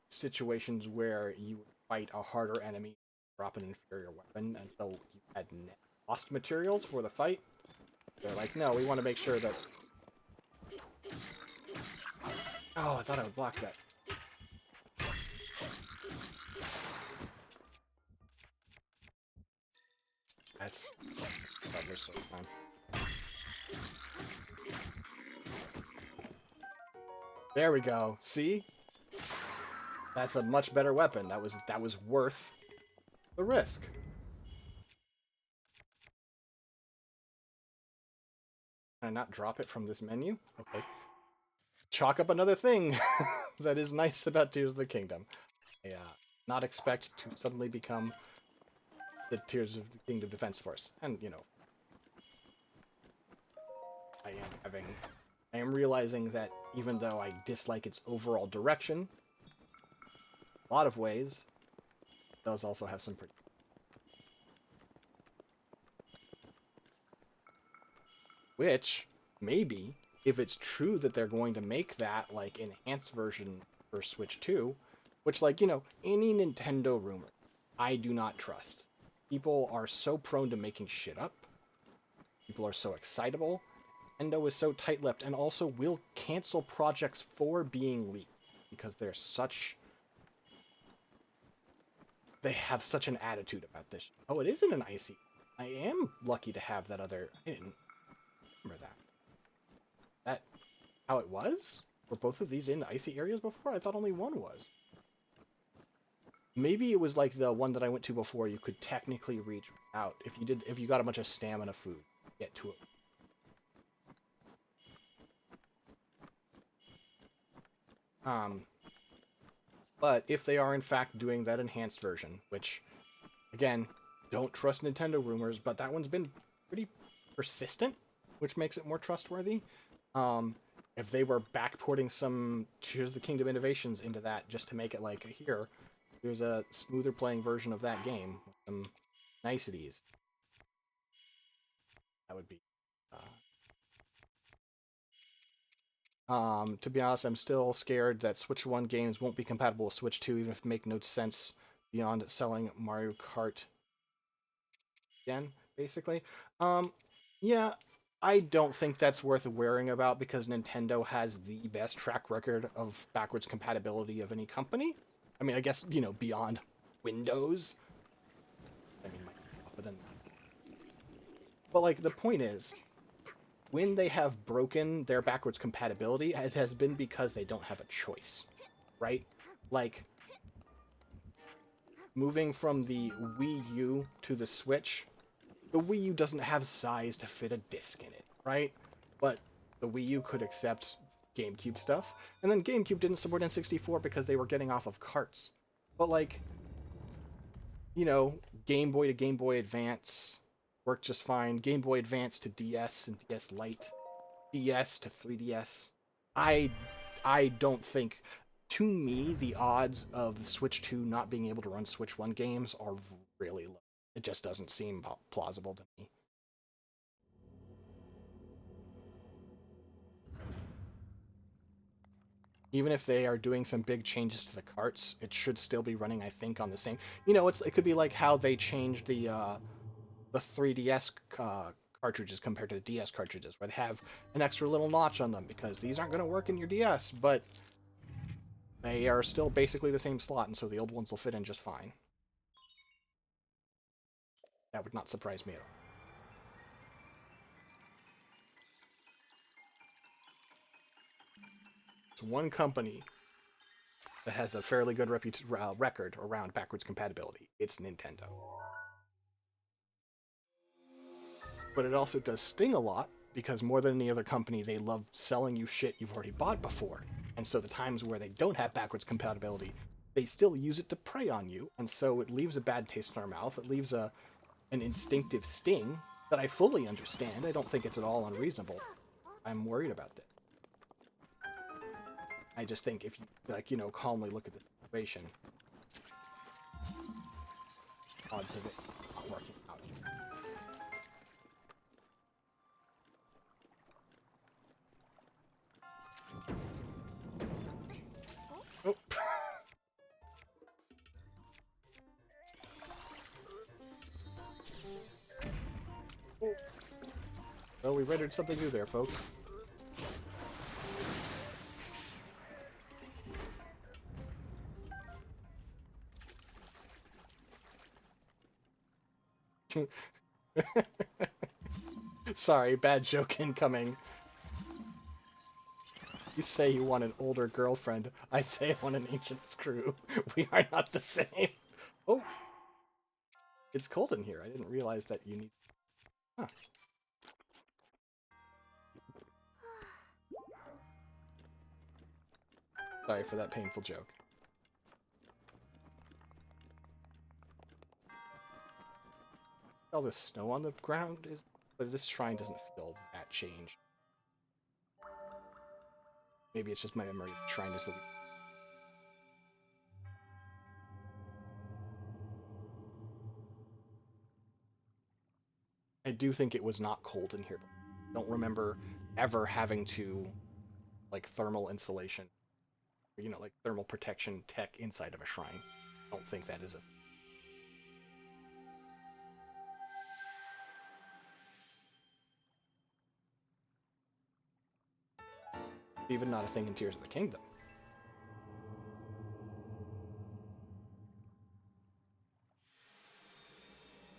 situations where you would fight a harder enemy, drop an inferior weapon, and so you had lost materials for the fight. They're like, no, we want to make sure that... Oh, I thought I would block that. That's... That was so fun. There we go. See? That's a much better weapon. That was worth the risk. Can I not drop it from this menu? Okay. Chalk up another thing that is nice about Tears of the Kingdom. I not expect to suddenly become the Tears of the Kingdom Defense Force. And, you know, I am realizing that even though I dislike its overall direction, a lot of ways, it does also have some pretty Which, maybe, if it's true that they're going to make that, like, enhanced version for Switch 2, which, like, any Nintendo rumor, I do not trust. People are so prone to making shit up. People are so excitable. Nintendo is so tight-lipped, and also will cancel projects for being leaked because they have such an attitude about this. Oh, it isn't an icy. I am lucky to have that other. I didn't remember that. That how it was? Were both of these in icy areas before? I thought only one was. Maybe it was like the one that I went to before. You could technically reach out if you got a bunch of stamina food, get to it. But if they are in fact doing that enhanced version, which again, don't trust Nintendo rumors, but that one's been pretty persistent, which makes it more trustworthy. If they were backporting some Tears of the Kingdom innovations into that just to make it like, here's a smoother playing version of that game with some niceties, that would be. To be honest, I'm still scared that Switch 1 games won't be compatible with Switch 2, even if it make no sense beyond selling Mario Kart again, basically. Yeah, I don't think that's worth worrying about because Nintendo has the best track record of backwards compatibility of any company. I mean, I guess, beyond Windows. I mean, but then. But, like, the point is, when they have broken their backwards compatibility, it has been because they don't have a choice, right? Like, moving from the Wii U to the Switch, the Wii U doesn't have size to fit a disc in it, right? But the Wii U could accept GameCube stuff, and then GameCube didn't support N64 because they were getting off of carts. But, like, Game Boy to Game Boy Advance worked just fine. Game Boy Advance to DS and DS Lite, DS to 3DS. I I don't think, to me, the odds of the Switch 2 not being able to run Switch 1 games are really low. It just doesn't seem plausible to me. Even if they are doing some big changes to the carts, it should still be running, I think, on the same. It could be like how they changed the 3DS cartridges compared to the DS cartridges, where they have an extra little notch on them because these aren't going to work in your DS, but they are still basically the same slot, and so the old ones will fit in just fine. That would not surprise me at all. It's one company that has a fairly good record around backwards compatibility. It's Nintendo. But it also does sting a lot because more than any other company, they love selling you shit you've already bought before. And so the times where they don't have backwards compatibility, they still use it to prey on you, and so it leaves a bad taste in our mouth. It leaves an instinctive sting that I fully understand. I don't think it's at all unreasonable. I'm worried about that. I just think if you, calmly look at the situation, odds of it not working out. Oh. Oh. Well, we rendered something new there, folks. Sorry, bad joke incoming. You say you want an older girlfriend. I say I want an ancient screw. We are not the same. Oh. It's cold in here. I didn't realize that you need... Huh. Sorry for that painful joke. All this snow on the ground is... But this shrine doesn't feel that changed. Maybe it's just my memory of the shrine is looking... I do think it was not cold in here. Don't remember ever having to like thermal insulation, like thermal protection tech inside of a shrine. I don't think that is a even not a thing in Tears of the Kingdom.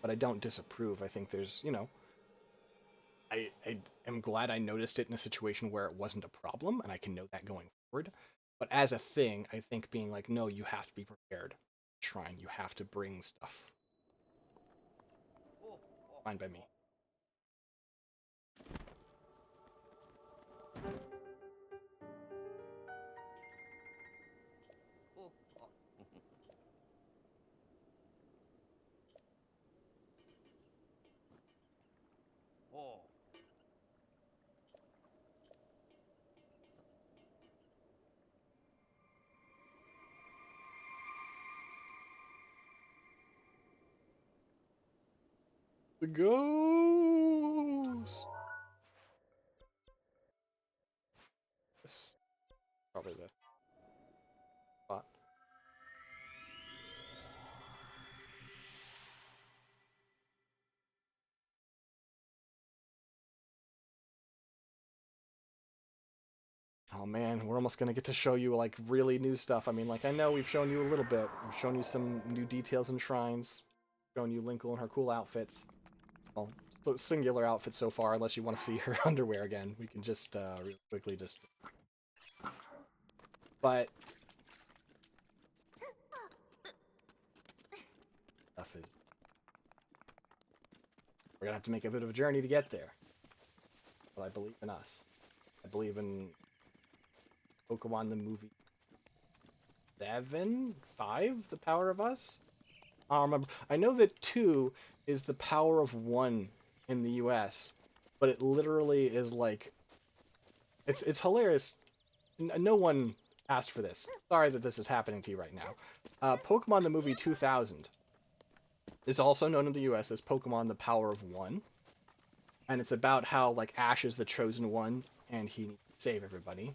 But I don't disapprove. I think there's, I am glad I noticed it in a situation where it wasn't a problem, and I can know that going forward. But as a thing, I think being like, no, you have to be prepared. Shrine, you have to bring stuff. Fine by me. The ghost. This is probably the spot. Oh man, we're almost gonna get to show you like really new stuff. I mean, like I know we've shown you a little bit. We've shown you some new details and shrines. Shown you Linkle and her cool outfits. Well, singular outfit so far. Unless you want to see her underwear again, we can just really quickly just. But stuff is. We're gonna have to make a bit of a journey to get there. But I believe in us. I believe in Pokemon the movie 7, 5, The Power of Us. I don't remember. I know that 2 is The Power of 1 in the US, but it literally is like it's hilarious. No one asked for this. Sorry that this is happening to you right now. Pokemon the movie 2000 is also known in the US as Pokemon the Power of 1, and it's about how like Ash is the chosen one and he needs to save everybody.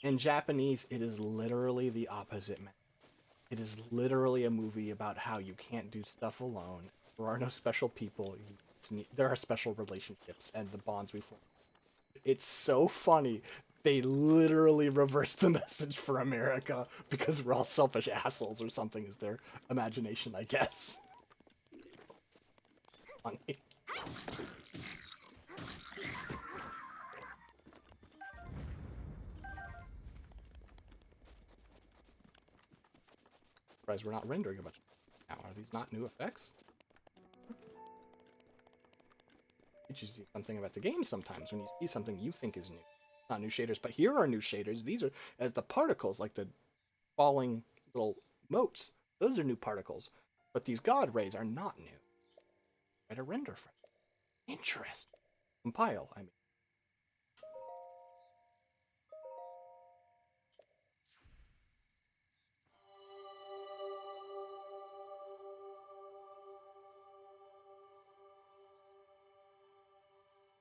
In Japanese, it is literally the opposite. It is literally a movie about how you can't do stuff alone. There are no special people. There are special relationships and the bonds we form. It's so funny. They literally reversed the message for America because we're all selfish assholes or something is their imagination, I guess. Funny. Surprised we're not rendering a bunch now. Are these not new effects? Teaches you something about the game sometimes when you see something you think is new. Not new shaders, but here are new shaders. These are as the particles, like the falling little motes. Those are new particles. But these god rays are not new. Try to render from. Interesting. Compile, I mean.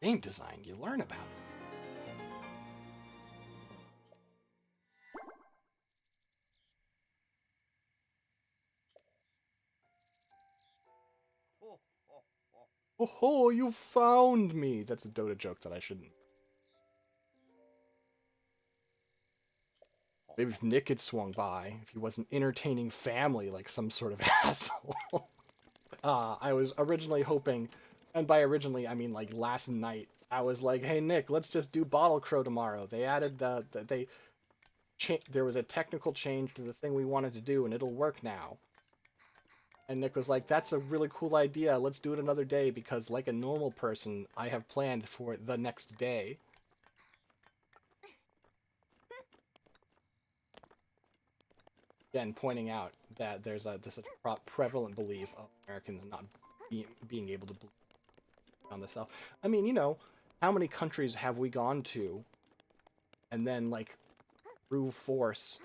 Game design, you learn about it. Oh ho, you found me! That's a Dota joke that I shouldn't. Maybe if Nick had swung by, if he wasn't entertaining family like some sort of asshole. I was originally hoping, and by originally I mean like last night, I was like, hey Nick, let's just do Bottle Crow tomorrow. They added there was a technical change to the thing we wanted to do and it'll work now. And Nick was like, that's a really cool idea. Let's do it another day because like a normal person, I have planned for the next day. Again, pointing out that there's this prevalent belief of Americans not being able to believe on this stuff. I mean, how many countries have we gone to and then, like, through force,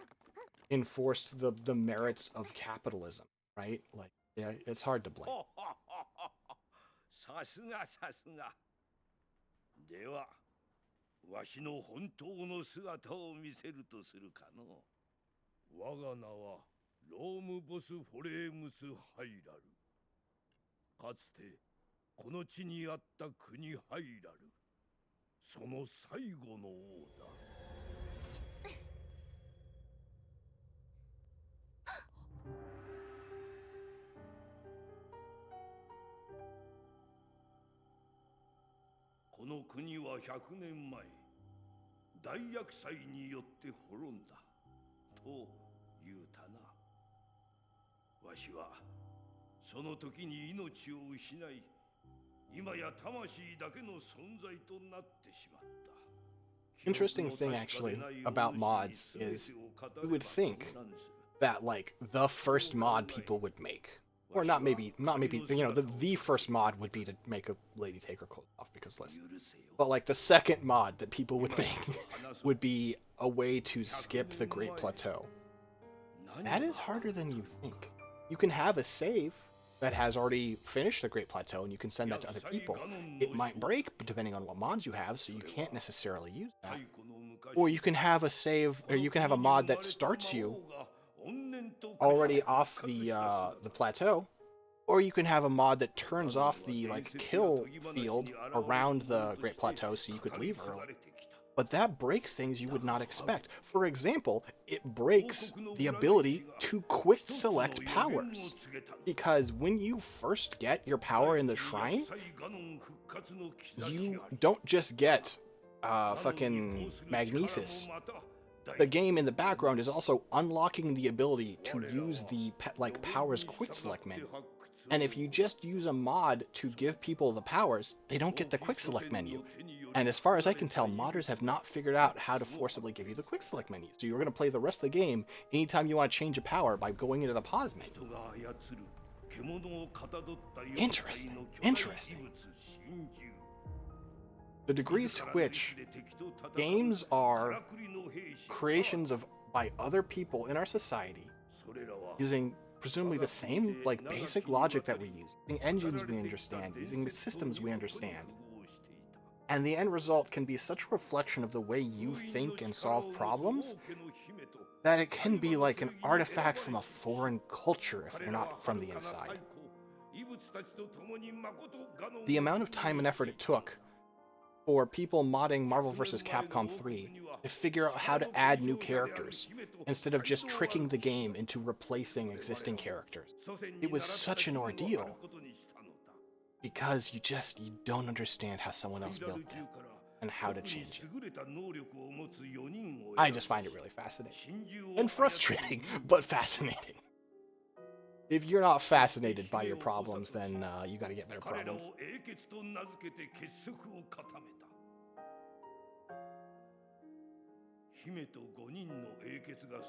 enforced the merits of capitalism, right? Like, yeah, it's hard to blame. さすがさすが。では、わしの本当の姿を見せるとするかの。我が名はロームボス・フォレームス・ハイラル。かつてこの地にあった国ハイラル、その最後の王だ。この国は100年前、大厄災によって滅んだと言うたな。わしはその時に命を失い、今や魂だけの存在となってしまった。Interesting thing actually about mods is you would think that like the first mod people would make, or not maybe the first mod would be to make a lady take her clothes off because listen, but like the second mod that people would make would be a way to skip the Great Plateau. That is harder than you think. You can have a save that has already finished the Great Plateau and you can send that to other people. It might break depending on what mods you have, so you can't necessarily use that. Or you can have a save, or you can have a mod that starts you already off the plateau, or you can have a mod that turns off the like kill field around the Great Plateau so you could leave early. But that breaks things you would not expect. For example, it breaks the ability to quick select powers. Because when you first get your power in the shrine, you don't just get fucking magnesis. The game in the background is also unlocking the ability to use the like powers quick select menu. And if you just use a mod to give people the powers, they don't get the quick select menu. And as far as I can tell, modders have not figured out how to forcibly give you the quick select menu. So you're going to play the rest of the game anytime you want to change a power by going into the pause menu. Interesting. Interesting. The degrees to which games are creations of by other people in our society using presumably the same like basic logic that we use, using engines we understand, using systems we understand. And the end result can be such a reflection of the way you think and solve problems that it can be like an artifact from a foreign culture if you're not from the inside. The amount of time and effort it took for people modding Marvel vs. Capcom 3 to figure out how to add new characters instead of just tricking the game into replacing existing characters. It was such an ordeal because you don't understand how someone else built this and how to change it. I just find it really fascinating and frustrating, but fascinating. If you're not fascinated by your problems, then you got to get better problems.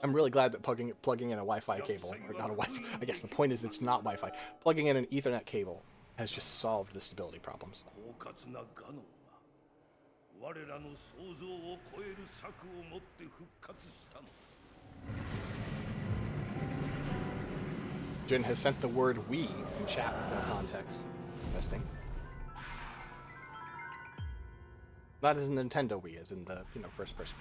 I'm really glad that plugging in a Wi-Fi cable, or not a Wi-Fi, I guess the point is it's not Wi-Fi, plugging in an Ethernet cable has just solved the stability problems. Jin has sent the word "we" in chat with no context. Interesting. Not as in the Nintendo Wii, as in the first person.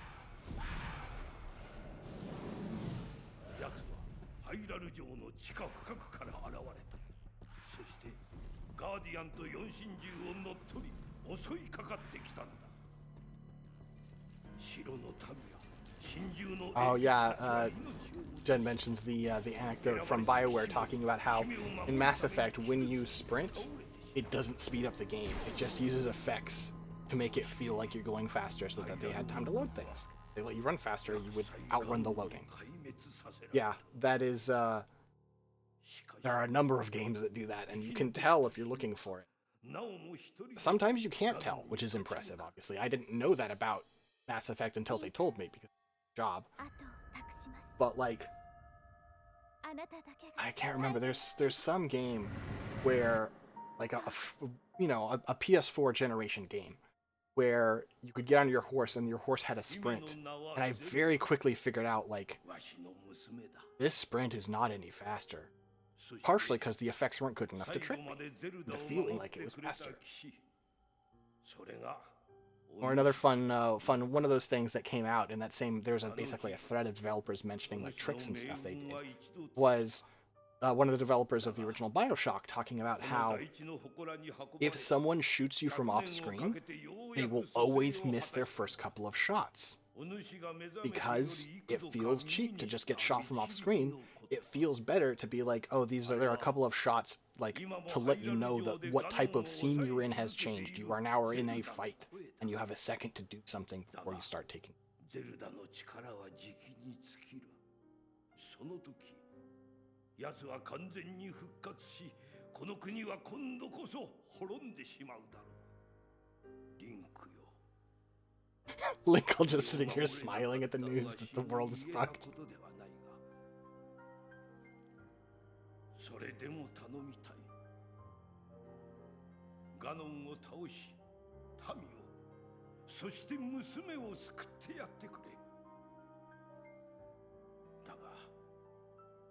Oh yeah, Jen mentions the anecdote from BioWare talking about how in Mass Effect when you sprint, it doesn't speed up the game. It just uses effects to make it feel like you're going faster so that they had time to load things. If they let you run faster, you would outrun the loading. Yeah, that is there are a number of games that do that, and you can tell if you're looking for it. Sometimes you can't tell, which is impressive, obviously. I didn't know that about Mass Effect until they told me, because of my job. But, like, I can't remember. There's some game where, like, a PS4 generation game, where you could get on your horse and your horse had a sprint. And I very quickly figured out, like, this sprint is not any faster. Partially because the effects weren't good enough to trick me into feeling like it was faster. Or another fun one of those things that came out in that same. There's basically a thread of developers mentioning like tricks and stuff they did. Was one of the developers of the original Bioshock talking about how if someone shoots you from off screen, they will always miss their first couple of shots because it feels cheap to just get shot from off screen. It feels better to be like, oh, there are a couple of shots like to let you know that what type of scene you're in has changed. You are now in a fight, and you have a second to do something before you start taking. ゼルダの力はじきに尽きる。その時、奴は完全に復活し、この国は今度こそ滅んでしまうだろう。リンクよ。Linkle just sitting here smiling at the news that the world is fucked. それでも頼みたい。ガノンを倒し、民を、そして娘を救ってやってくれ。だが、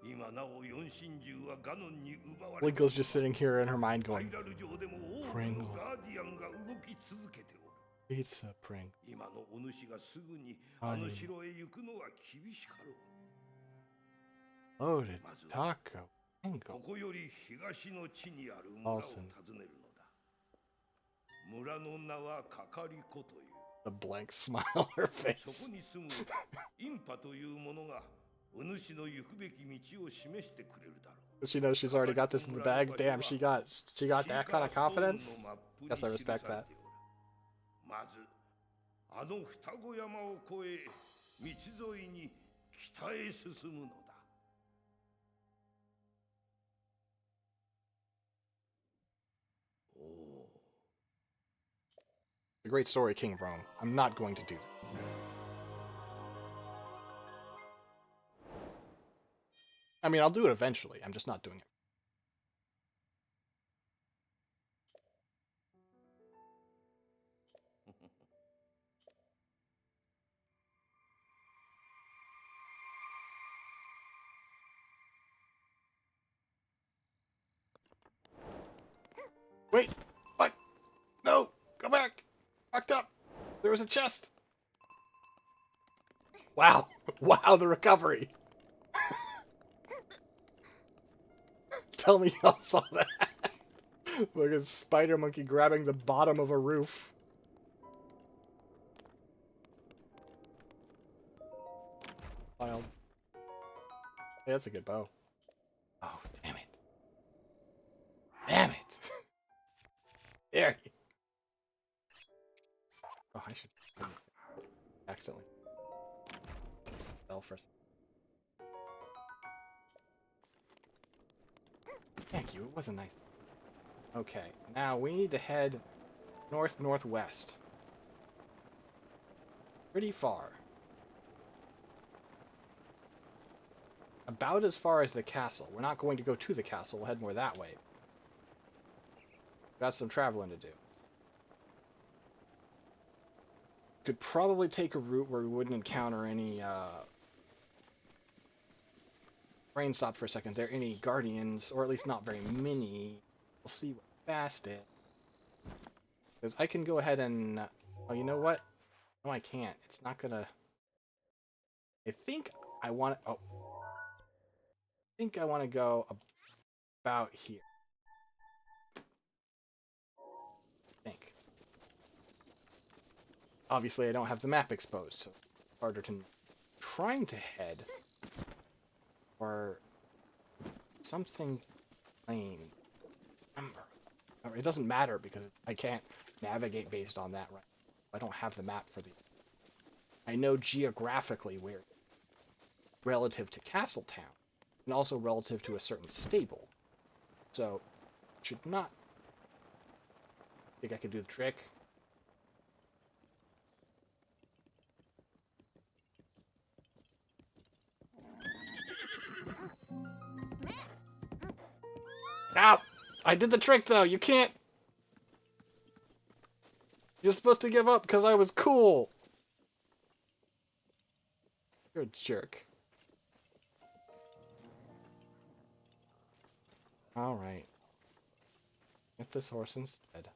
今なお四神獣はガノンに奪われ。Linkle's just sitting here in her mind going, ハイラル城でも多くのガーディアンが動き続けておる。Pizza Pring. 今のお主がすぐにあの城へ行くのは厳しかろう。 Loaded taco. ここより東の地にある村を訪ねるのだ。村の名はかかり子という。The blank smile on her そ face. こに住むインパという者がお主の行くべき道を示してくれるだろう。 She knows she's already got this in the bag. Damn, she got that kind of confidence. Guess I respect that. まずあの双子山を越え道沿いに北へ進むのだ。The great story, King of Rome. I'm not going to do that. I mean, I'll do it eventually. I'm just not doing it. Wait! What? No! Go back! Fucked up! There was a chest! Wow! Wow, the recovery! Tell me y'all saw that! Look at Spider Monkey grabbing the bottom of a roof. Wild. Hey, that's a good bow. Oh, damn it. Damn it! There. Oh, I should accidentally fell first. Thank you. It wasn't nice. Okay, now we need to head north-northwest. Pretty far. About as far as the castle. We're not going to go to the castle. We'll head more that way. Got some traveling to do. Could probably take a route where we wouldn't encounter any, Brain stop for a second. There any guardians, or at least not very many. We'll see what fast is. Because I can go ahead and... oh, you know what? No, I can't. It's not gonna... I think I want... oh. I think I want to go about here. I think. Obviously, I don't have the map exposed, so it's harder to... trying to head... or something plain. Remember. It doesn't matter because I can't navigate based on that right. I don't have the map for the... I know geographically where relative to Castletown and also relative to a certain stable. So, should not... think I could do the trick. Ow! I did the trick, though. You can't... You're supposed to give up because I was cool. You're a jerk. Alright. Get this horse instead.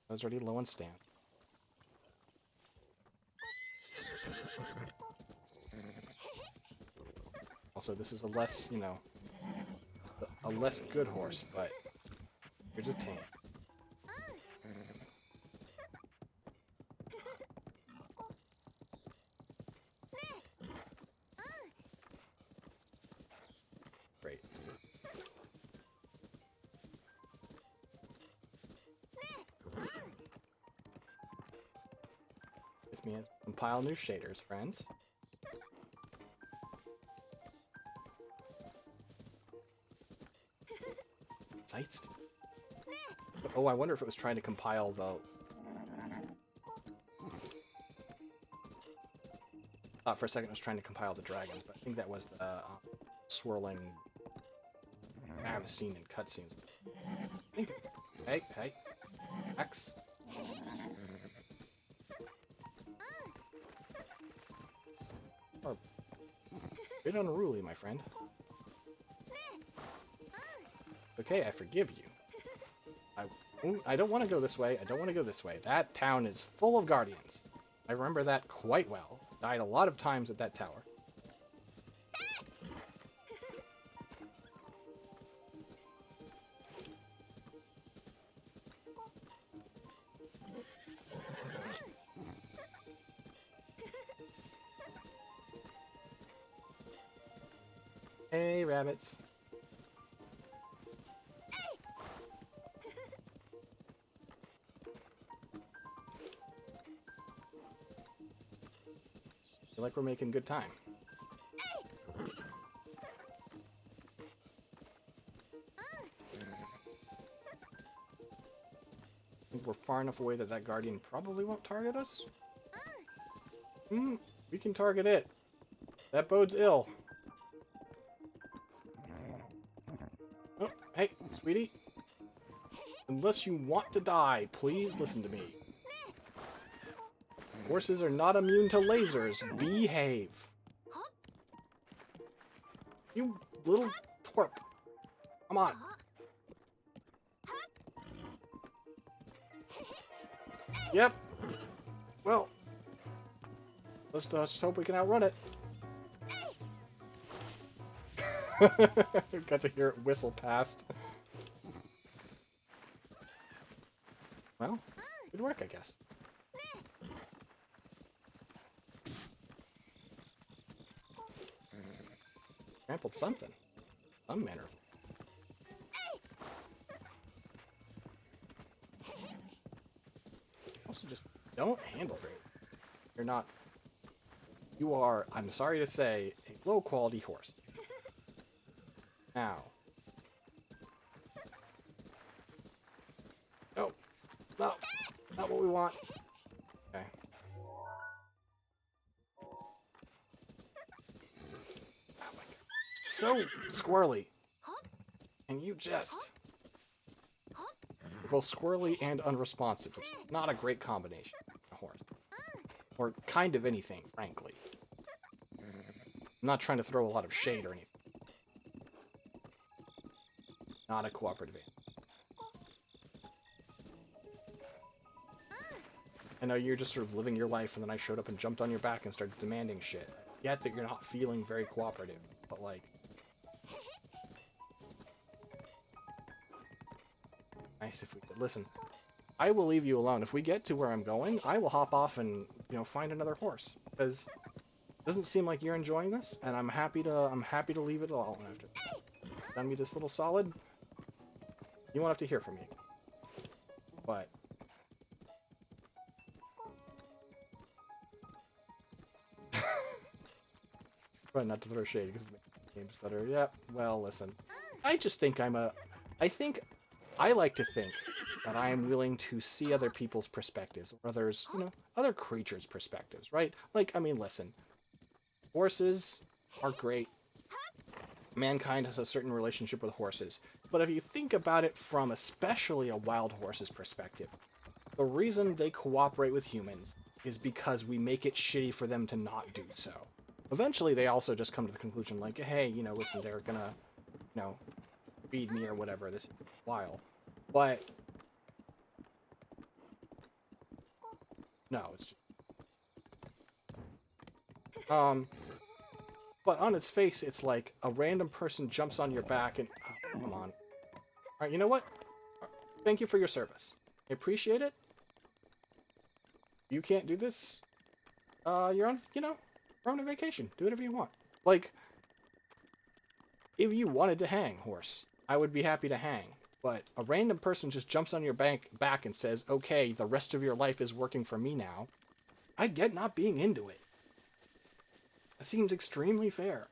I was already low on stamina. Also, this is a less, you know, a less good horse, but you're just tame. Great. This means compile new shaders, friends. Sights. Oh, I wonder if it was trying to compile the... Thought for a second it was trying to compile the dragons, but I think that was the swirling I've seen in cutscenes. Hey, hey. X. Or a bit unruly, my friend. Okay, I forgive you. I don't want to go this way. I don't want to go this way. That town is full of guardians. I remember that quite well. Died a lot of times at that tower. Hey, rabbits. Feel like we're making good time. I think we're far enough away that that guardian probably won't target us. We can target it. That bodes ill. Oh, hey, sweetie. Unless you want to die, please listen to me. Horses are not immune to lasers. Behave. You little twerp. Come on. Yep. Well, let's hope we can outrun it. Got to hear it whistle past. Well, good work, I guess. Trampled something. Some manner of... Also, just don't handle very... You're not... You are, I'm sorry to say, a low-quality horse. Now. No. No. Not what we want. Okay. Oh my god. So squirrely. And you just... You're both squirrely and unresponsive, which is not a great combination for a horse. Or kind of anything, frankly. I'm not trying to throw a lot of shade or anything. Not a cooperative animal. I know you're just sort of living your life, and then I showed up and jumped on your back and started demanding shit. I get that you're not feeling very cooperative, but like... Nice if we could listen. I will leave you alone. If we get to where I'm going, I will hop off and, you know, find another horse. Because it doesn't seem like you're enjoying this, and I'm happy to leave it all after. Done me this little solid. You won't have to hear from me. But... Try not to throw shade because games that are... Yeah, well, listen. I just think I like to think that I am willing to see other people's perspectives, or others, you know, other creatures' perspectives, right? Like, I mean, listen. Horses are great. Mankind has a certain relationship with horses. But if you think about it from especially a wild horse's perspective, the reason they cooperate with humans is because we make it shitty for them to not do so. Eventually, they also just come to the conclusion, like, hey, you know, listen, they're gonna, you know, feed me or whatever. This is wild. But No, it's just... But on its face, it's like a random person jumps on your back and... Oh, come on. Alright, you know what? Thank you for your service. I appreciate it. You can't do this. You're on, you know, you're on a vacation. Do whatever you want. Like, if you wanted to hang, horse, I would be happy to hang. But a random person just jumps on your back and says, okay, the rest of your life is working for me now. I get not being into it. That seems extremely fair.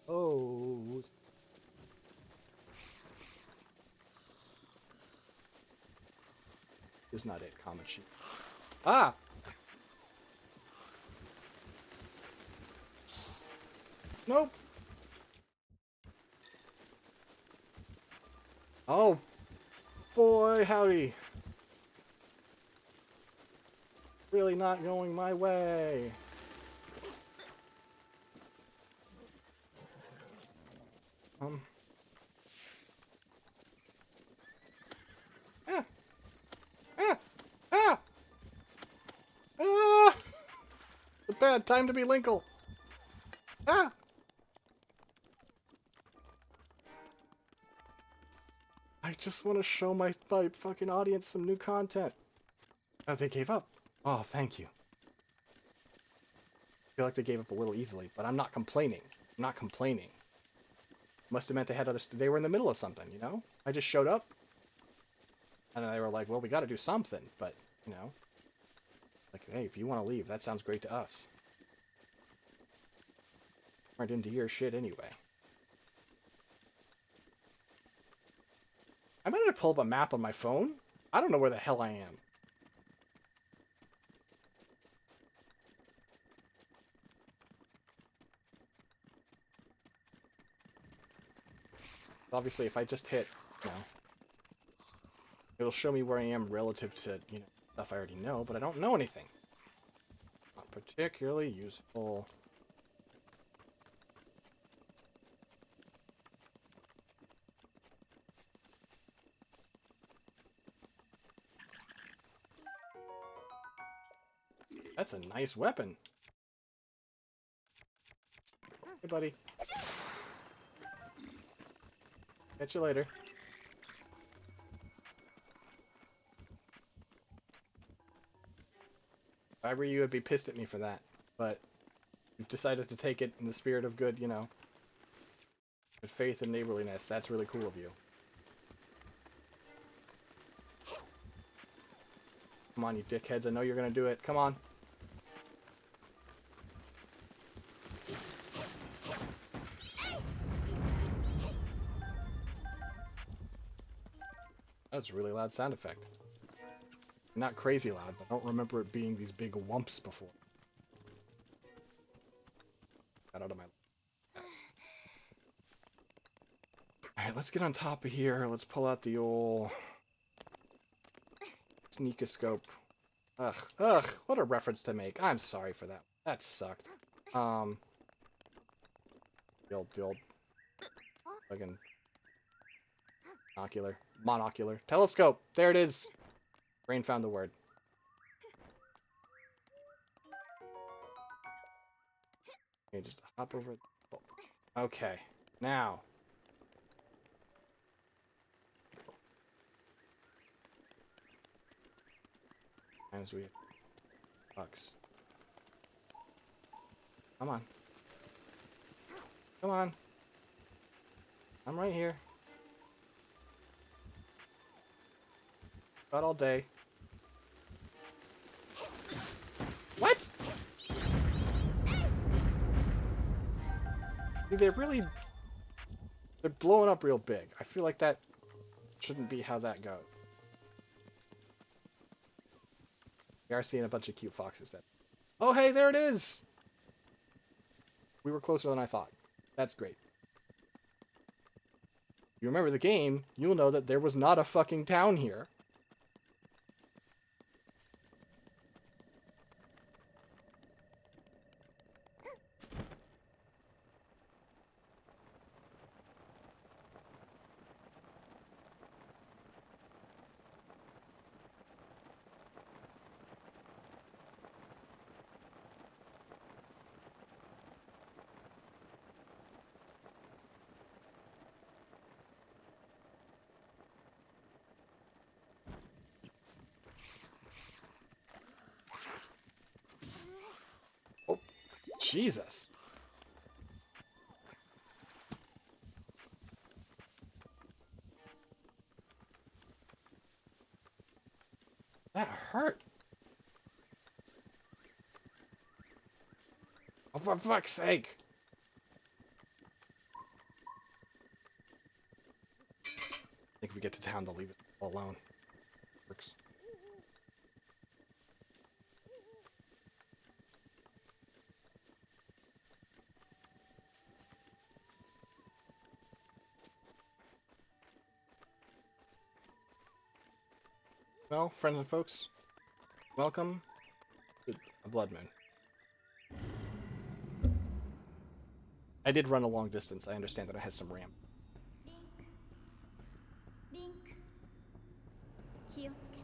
Oh. Is not it, comment sheet. Ah! Nope. Oh, boy, howdy. Really not going my way. Ah! Ah! Ah! Ah! It's a bad time to be Linkle. Ah! I just want to show my fucking audience some new content. Oh, they gave up. Oh, thank you. I feel like they gave up a little easily, but I'm not complaining. I'm not complaining. Must have meant they had other... They were in the middle of something, you know? I just showed up. And then they were like, well, we got to do something. But, you know. Like, hey, if you want to leave, that sounds great to us. Aren't into your shit anyway. I might have to pull up a map on my phone. I don't know where the hell I am. Obviously, if I just hit, you know, it'll show me where I am relative to, you know, stuff I already know, but I don't know anything. Not particularly useful. That's a nice weapon. Hey, buddy. Catch you later. If I were you, I'd be pissed at me for that. But you've decided to take it in the spirit of good, you know, good faith and neighborliness. That's really cool of you. Come on, you dickheads. I know you're gonna do it. Come on. That was a really loud sound effect. Not crazy loud, but I don't remember it being these big whumps before. Got out of my... Alright, let's get on top of here. Let's pull out the old... sneakoscope. Ugh, ugh, what a reference to make. I'm sorry for that. That sucked. The old fucking monocular. Telescope! There it is! Brain found the word. Okay, just hop over. Okay, now. Times we have bucks. Come on. Come on. I'm right here. Got all day. What? See, they're blowing up real big. I feel like that shouldn't be how that goes. We are seeing a bunch of cute foxes then. Oh, hey, there it is! We were closer than I thought. That's great. If you remember the game, you'll know that there was not a fucking town here. Jesus. That hurt. Oh, for fuck's sake. I think if we get to town, they'll leave it all alone. Works. Well, friends and folks, welcome to a blood moon. I did run a long distance. I understand that it has some ramp. リンクリンク気をつけて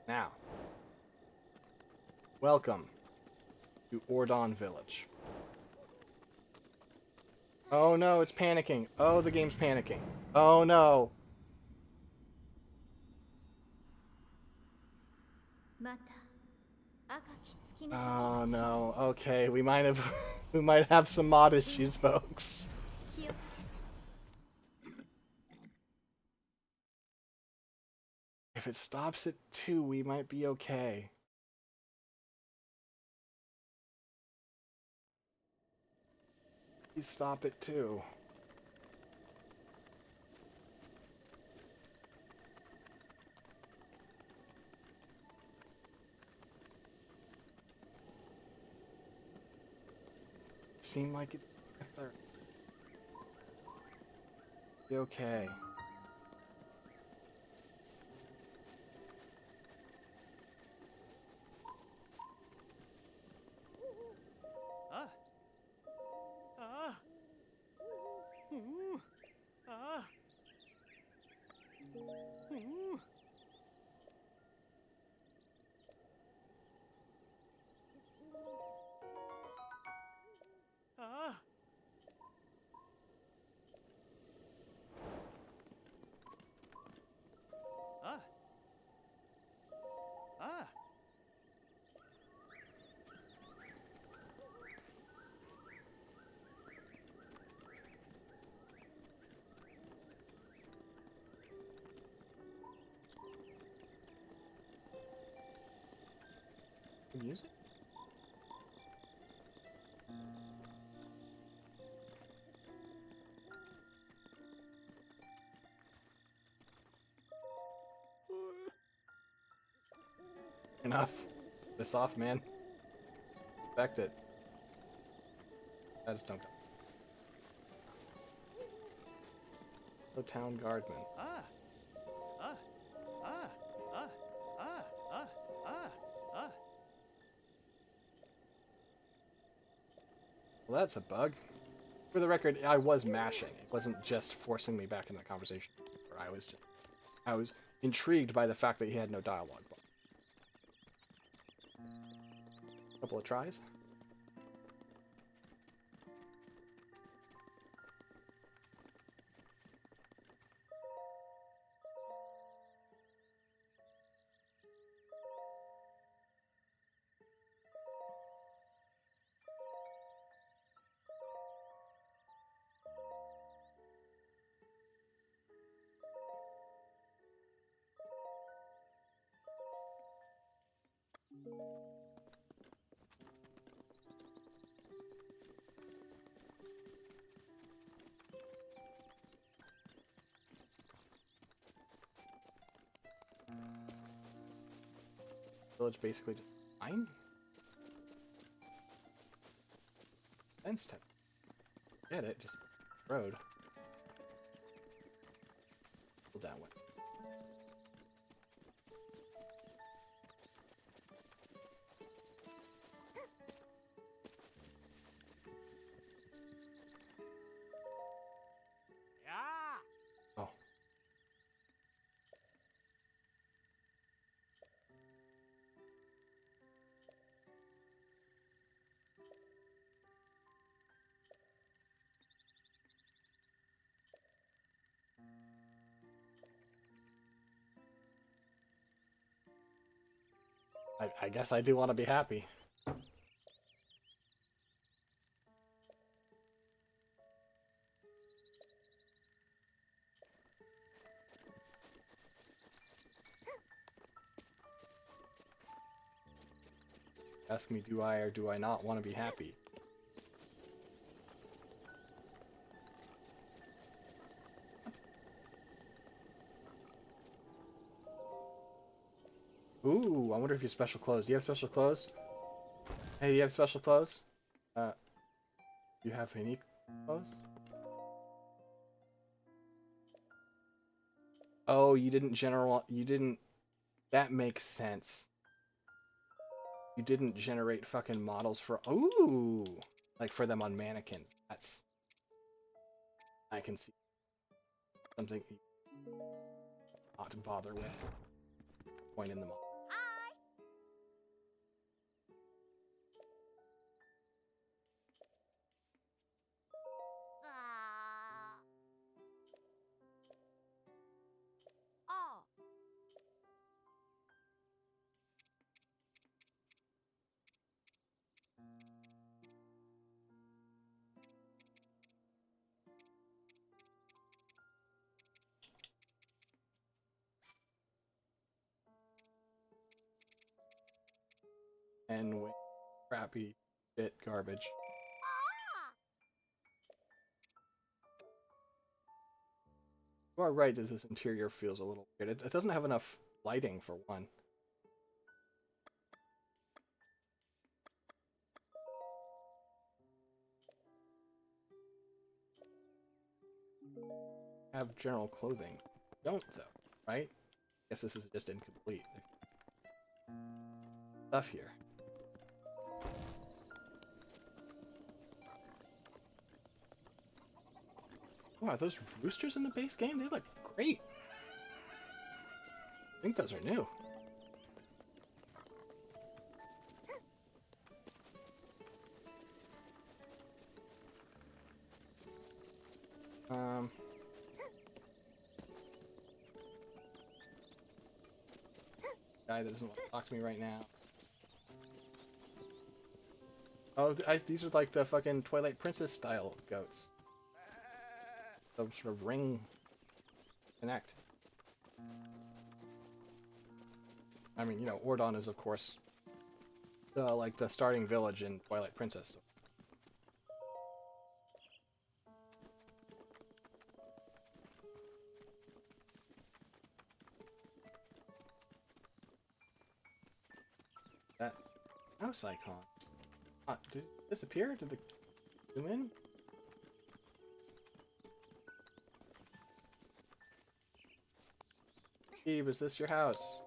Now, welcome to Ordon Village. Oh no, it's panicking. Oh, the game's panicking. Oh no. また赤き月の Oh no. Okay, we might have we might have some mod issues, folks. 気をつけて If it stops at 2, we might be okay. Please stop at 2. Seem like it's a third. Be okay. Ah. Ah. Ooh. Ah. Ooh. Ah. Ah. Ah. Music? Enough. This off, man. Expect it. I just don't go. The town guardman. Ah. Ah. Ah. Ah. Ah. Ah. Ah. Ah. Well, that's a bug. For the record, I was mashing. It wasn't just forcing me back in that conversation. I was intrigued by the fact that he had no dialogue. Couple of tries. Village basically just fine. Fence type. Get it? Just road. Go that way. Yeah. Oh. I guess I do want to be happy. Ask me, do I or do I not want to be happy? Ooh, I wonder if you have special clothes. Do you have special clothes? Hey, do you have special clothes? Do you have any clothes? Oh, you didn't, that makes sense. You didn't generate fucking models for, ooh, like for them on mannequins. That's, I can see something not to bother with. Point in the model. And with crappy shit garbage. You are right that this interior feels a little weird. It doesn't have enough lighting for one. Have general clothing. Don't though, right? Guess this is just incomplete. Stuff here. Wow, those roosters in the base game, they look great. I think those are new. Guy that doesn't want to talk to me right now. Oh, these are like the fucking Twilight Princess style goats. Some sort of ring connect. I mean, you know, Ordon is of course like the starting village in Twilight Princess. So. That mouse icon. Did it disappear? Did it zoom in? Steve, is this your house?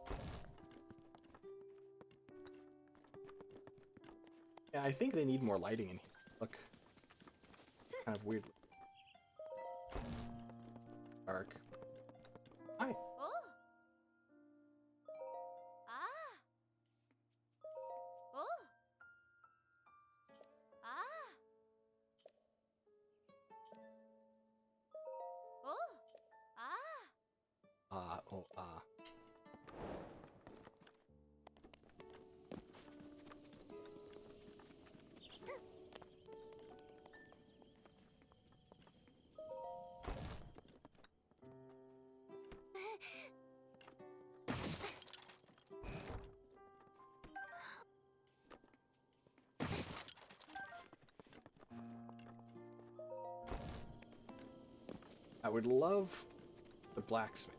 Yeah, I think they need more lighting in here. Look, kind of weird. Dark. Hi. Oh, I would love the blacksmith.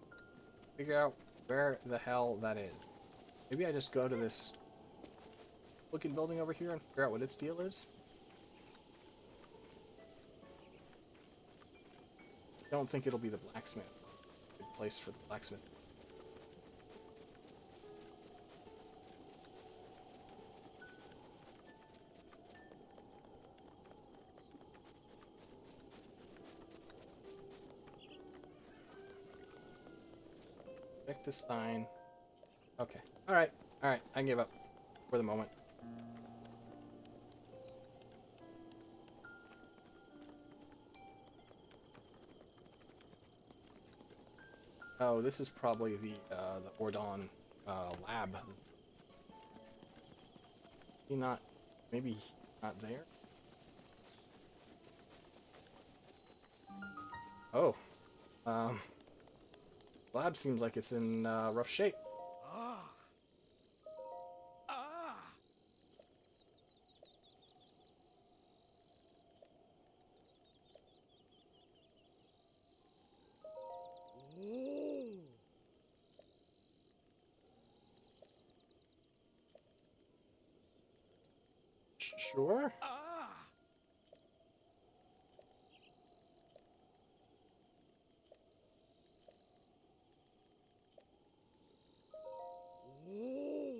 Figure out where the hell that is. Maybe I just go to this looking building over here and figure out what its deal is. I don't think it'll be the blacksmith. Good place for the blacksmith. Check this sign. Okay. Alright. Alright. I can give up for the moment. Oh, this is probably the Ordon lab. He not. Maybe he's not there. Oh. Um. Lab seems like it's in rough shape. Ah. Ah. Oh. Sure. Ah. Oh.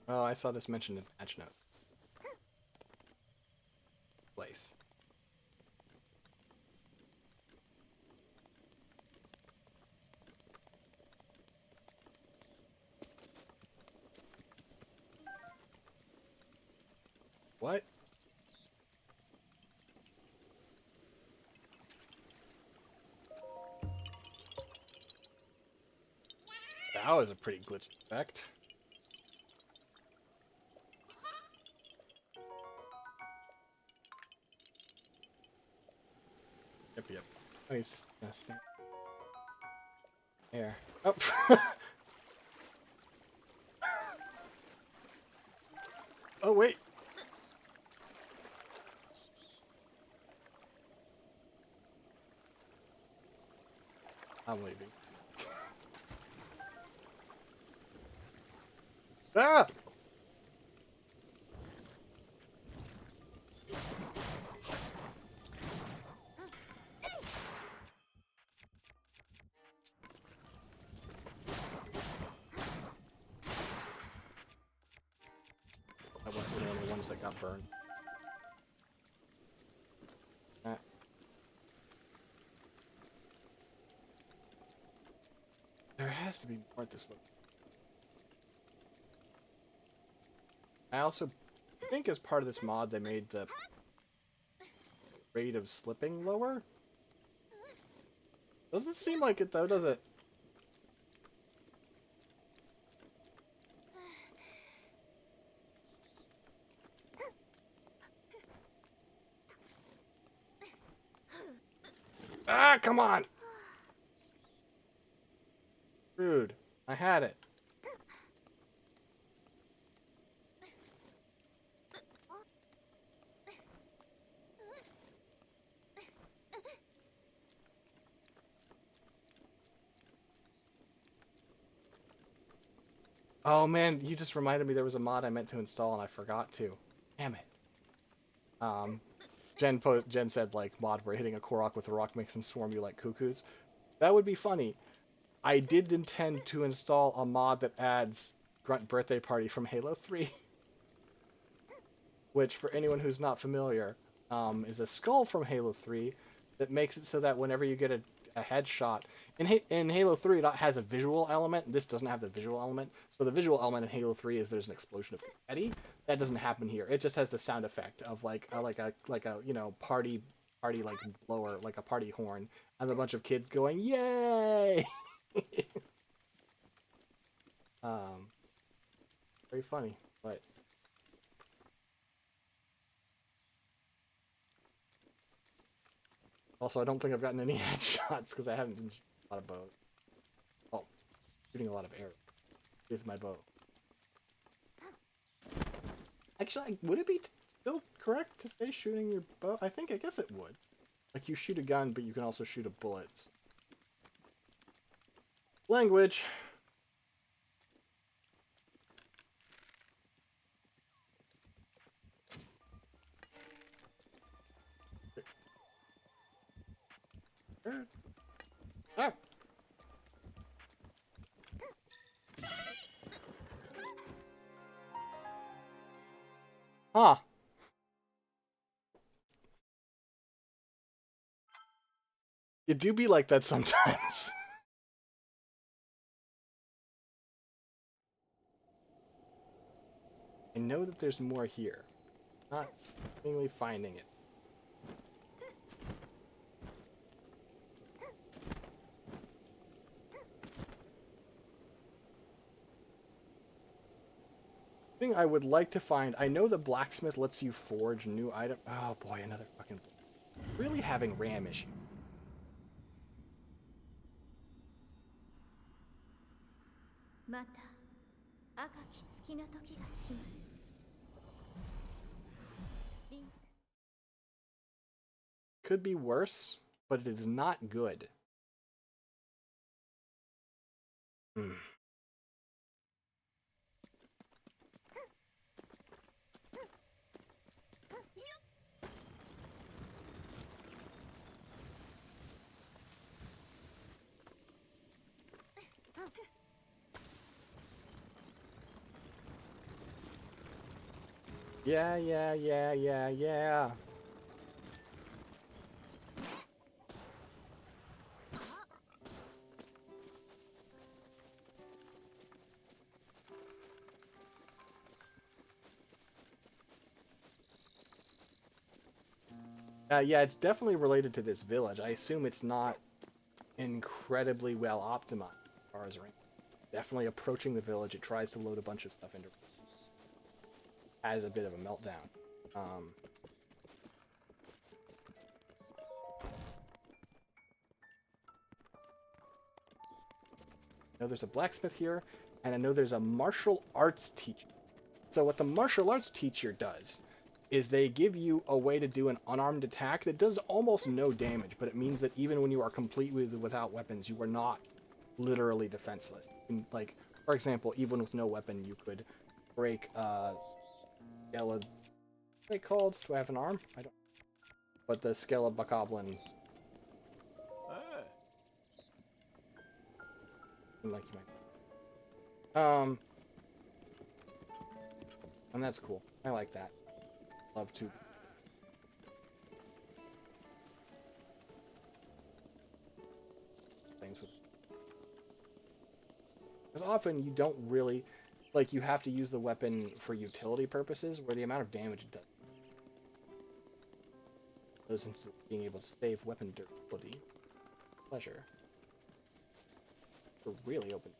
Oh, I saw this mentioned in patch note. Place. What? That was a pretty glitch effect. Yep, yep. Oh, he's just gonna stand there. Oh. Oh, wait. I'm leaving. Ah! That wasn't one of the ones that got burned. Ah. There has to be more at this look. I also think as part of this mod they made the rate of slipping lower. Doesn't seem like it though, does it? Ah, come on! Rude. I had it. Oh man, you just reminded me there was a mod I meant to install and I forgot to. Damn it. Um, Jen said like mod where hitting a Korok with a rock makes them swarm you like cuckoos. That would be funny. I did intend to install a mod that adds Grunt Birthday Party from Halo 3, which for anyone who's not familiar, is a skull from Halo 3 that makes it so that whenever you get a headshot in Halo 3, it has a visual element. This doesn't have the visual element. So the visual element in Halo 3 is there's an explosion of confetti. That doesn't happen here. It just has the sound effect of like a party like blower, like a party horn, and a bunch of kids going yay. um, Very funny, but also I don't think I've gotten any headshots because I haven't been shooting a lot of bows. Oh, shooting a lot of arrows with my bow. Actually, would it be still correct to say shooting your bow? I guess it would. Like you shoot a gun, but you can also shoot a bullet. Language. Ah. Huh. It do be like that sometimes. I know that there's more here. Not seemingly finding it. Thing I would like to find, I know the blacksmith lets you forge new items. Oh boy, another fucking... Really having RAM issue. また赤き月の時が来ます。リンク Could be worse, but it is not good. Hmm. Yeah, yeah, yeah, yeah, yeah. Yeah, it's definitely related to this village. I assume it's not incredibly well optimized as far as range. Definitely approaching the village, it tries to load a bunch of stuff into it. Has a bit of a meltdown. I know there's a blacksmith here, and I know there's a martial arts teacher. So what the martial arts teacher does is they give you a way to do an unarmed attack that does almost no damage, but it means that even when you are completely without weapons, you are not literally defenseless. And, like, for example, even with no weapon, you could break Skella... What's they called? Do I have an arm? I don't. But the Skella Bokoblin... like you might... And that's cool. I like that. Love to... things with... Because often you don't really... Like, you have to use the weapon for utility purposes, where the amount of damage it does goes into being able to save weapon durability. Pleasure. We're really open.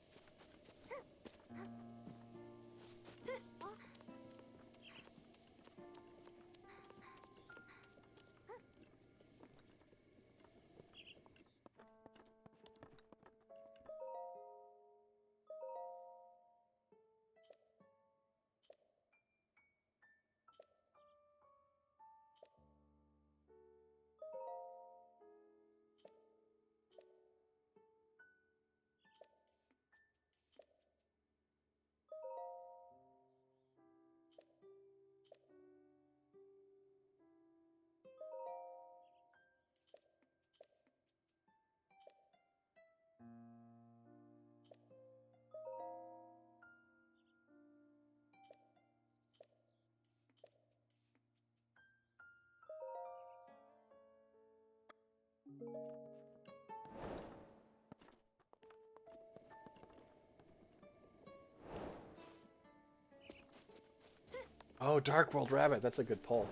Oh, Dark World Rabbit. That's a good pull.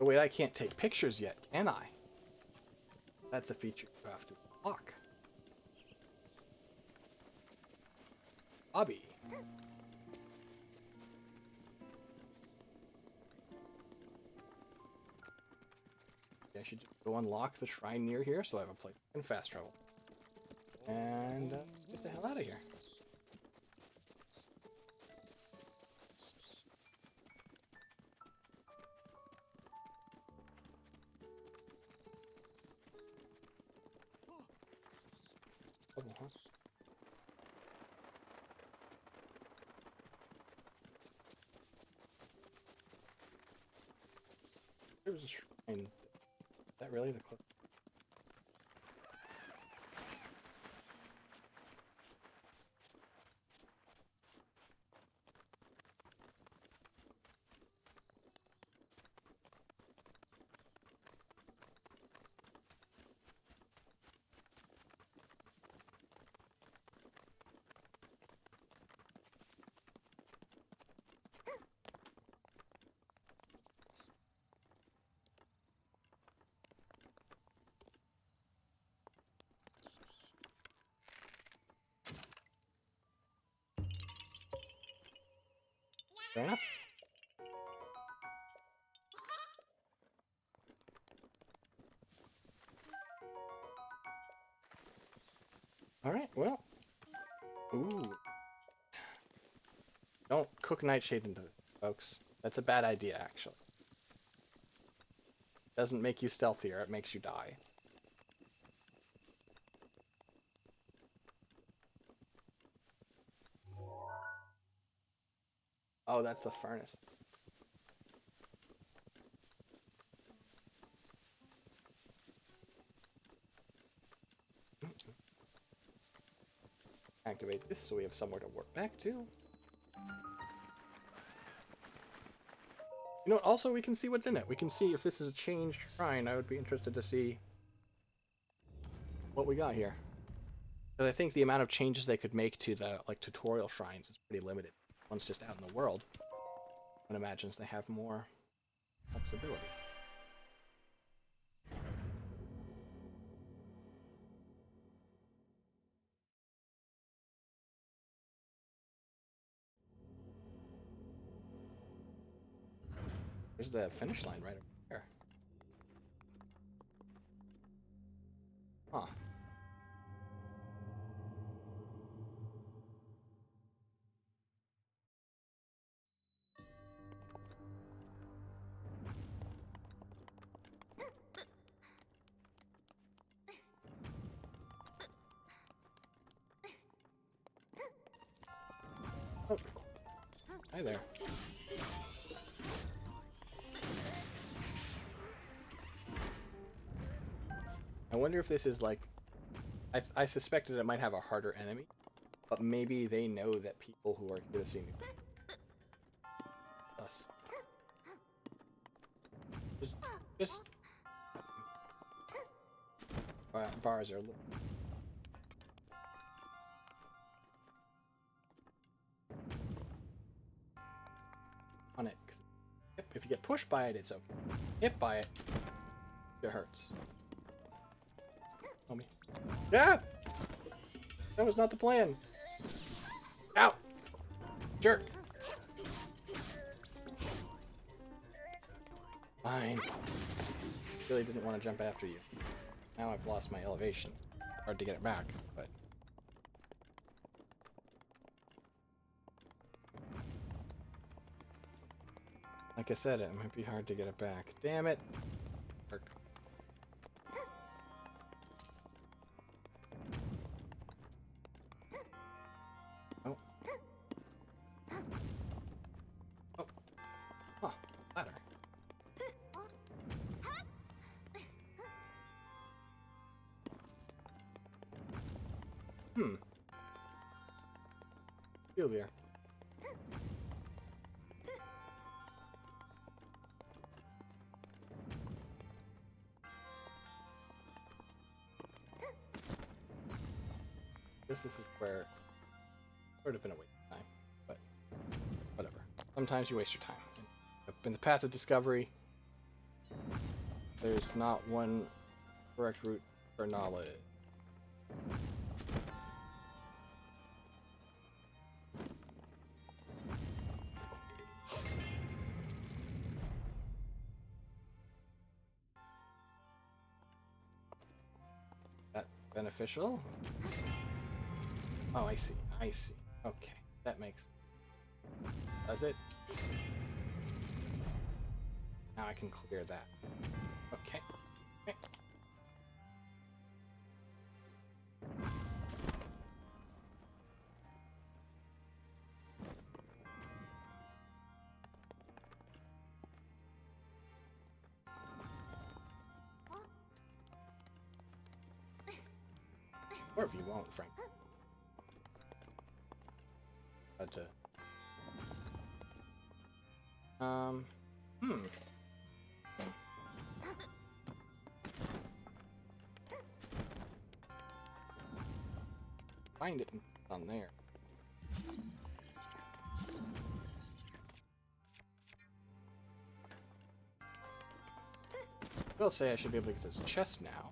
Oh, wait, I can't take pictures yet, can I? That's a feature you have to unlock. Hobby. I should just go unlock the shrine near here so I have a place in fast travel. And get the hell out of here. Oh, huh? There was a shrine. Is that really the close? Fair enough. Alright, well. Ooh. Don't cook nightshade into it, folks. That's a bad idea, actually. Doesn't make you stealthier, it makes you die. Oh, that's the furnace. Activate this so we have somewhere to warp back to. You know what? Also, we can see what's in it. We can see if this is a changed shrine. I would be interested to see what we got here. Because I think the amount of changes they could make to the tutorial shrines is pretty limited. Once just out in the world, one imagines they have more flexibility. There's the finish line right over there. Huh. Oh. Hi there. I wonder if this is like... I suspected it might have a harder enemy, but maybe they know that people who are here to see me... Us. Just... Bars are... On it. If you get pushed by it, it's okay. Hit by it, it hurts. Homie. Yeah! That was not the plan. Ow! Jerk! Fine. Really didn't want to jump after you. Now I've lost my elevation. Hard to get it back, but... Like I said, it might be hard to get it back. Damn it! Jerk. Oh. Oh. Huh. Ladder. Hmm. Peculiar. This is where would have been a waste of time, but whatever. Sometimes you waste your time. In the path of discovery, there's not one correct route for knowledge. That beneficial? Oh, I see. I see. Okay, that makes... Does it? Now I can clear that. Okay. Okay. Or if you won't, Frank. But, Find it on there. I will say I should be able to get this chest now.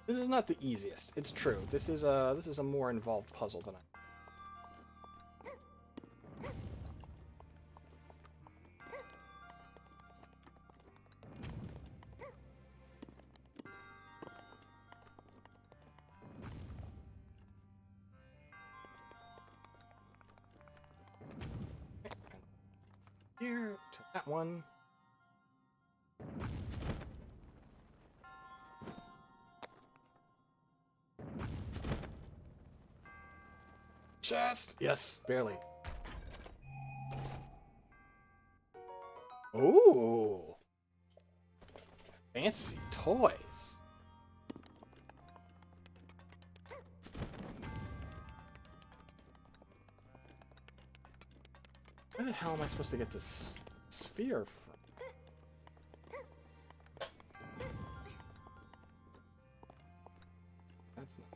This is not the easiest. It's true. This is a more involved puzzle than I... here to that one. Chest! Yes, barely. Ooh! Fancy toys. Where the hell am I supposed to get this sphere from? That's not...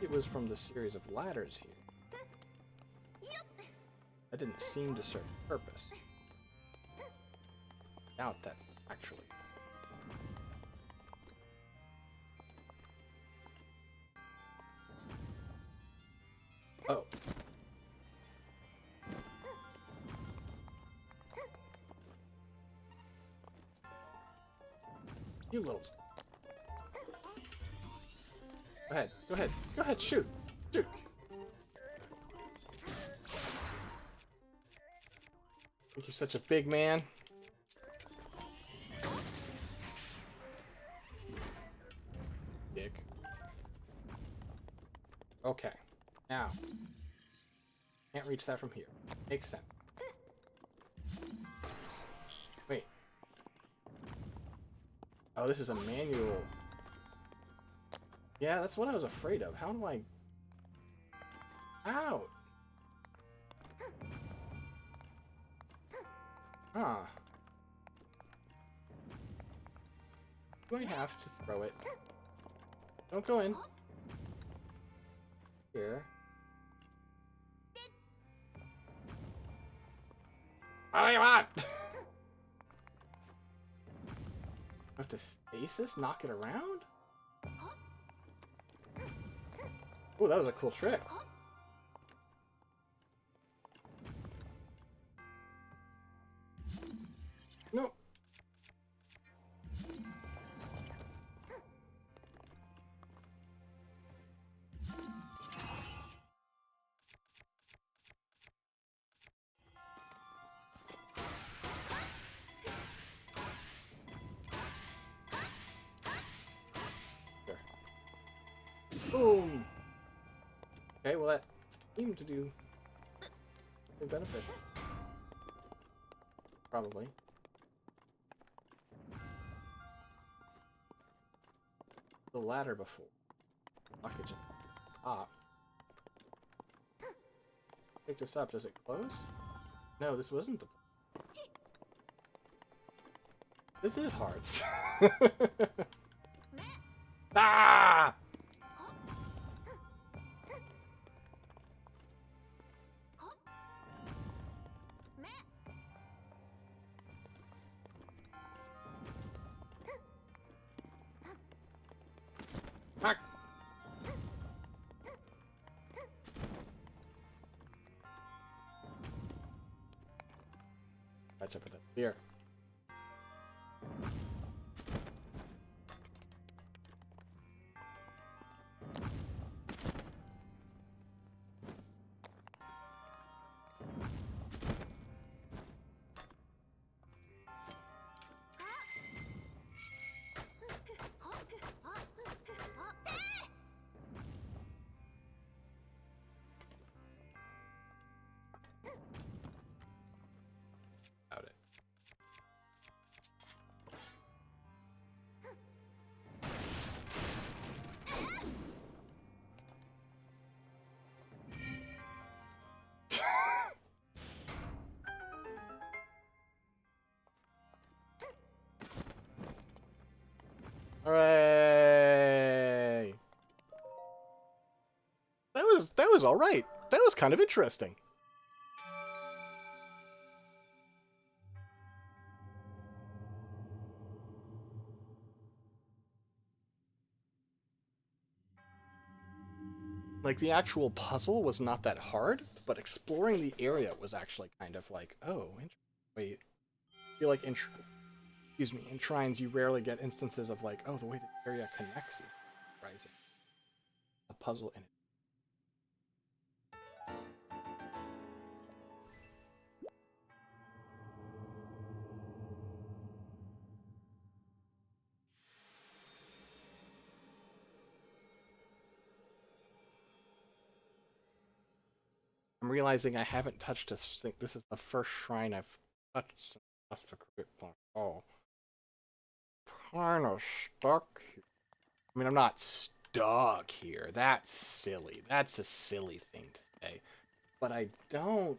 It was from the series of ladders here. That didn't seem to serve a purpose. Doubt that's actually... Oh. You little... Go ahead, go ahead, go ahead, shoot! Shoot! Think you're such a big man? Dick. Okay. Now. Can't reach that from here. Makes sense. Wait. Oh, this is a manual. Yeah, that's what I was afraid of. How do I... Out! Huh. Do I have to throw it? Don't go in. Here. What do you want? I have to stasis? Knock it around? Oh, that was a cool trick. Nope. There. Boom! Okay, well that seemed to do something beneficial. Probably. The ladder before. Blockage at the top. Pick this up. Does it close? No, this wasn't the... This is hard. Ah! Fuck! Catch up with that spear. Out it. Hooray! That was all right. That was kind of interesting. Like the actual puzzle was not that hard, but exploring the area was actually kind of like, oh, wait. I feel like excuse me, in Shrines you rarely get instances of like, oh, the way the area connects is surprising. A puzzle in it. I'm realizing I haven't touched a sink. This is the first shrine I've touched. That's a great point. Oh, kind of stuck here. I mean, I'm not stuck here. That's silly. That's a silly thing to say. But I don't.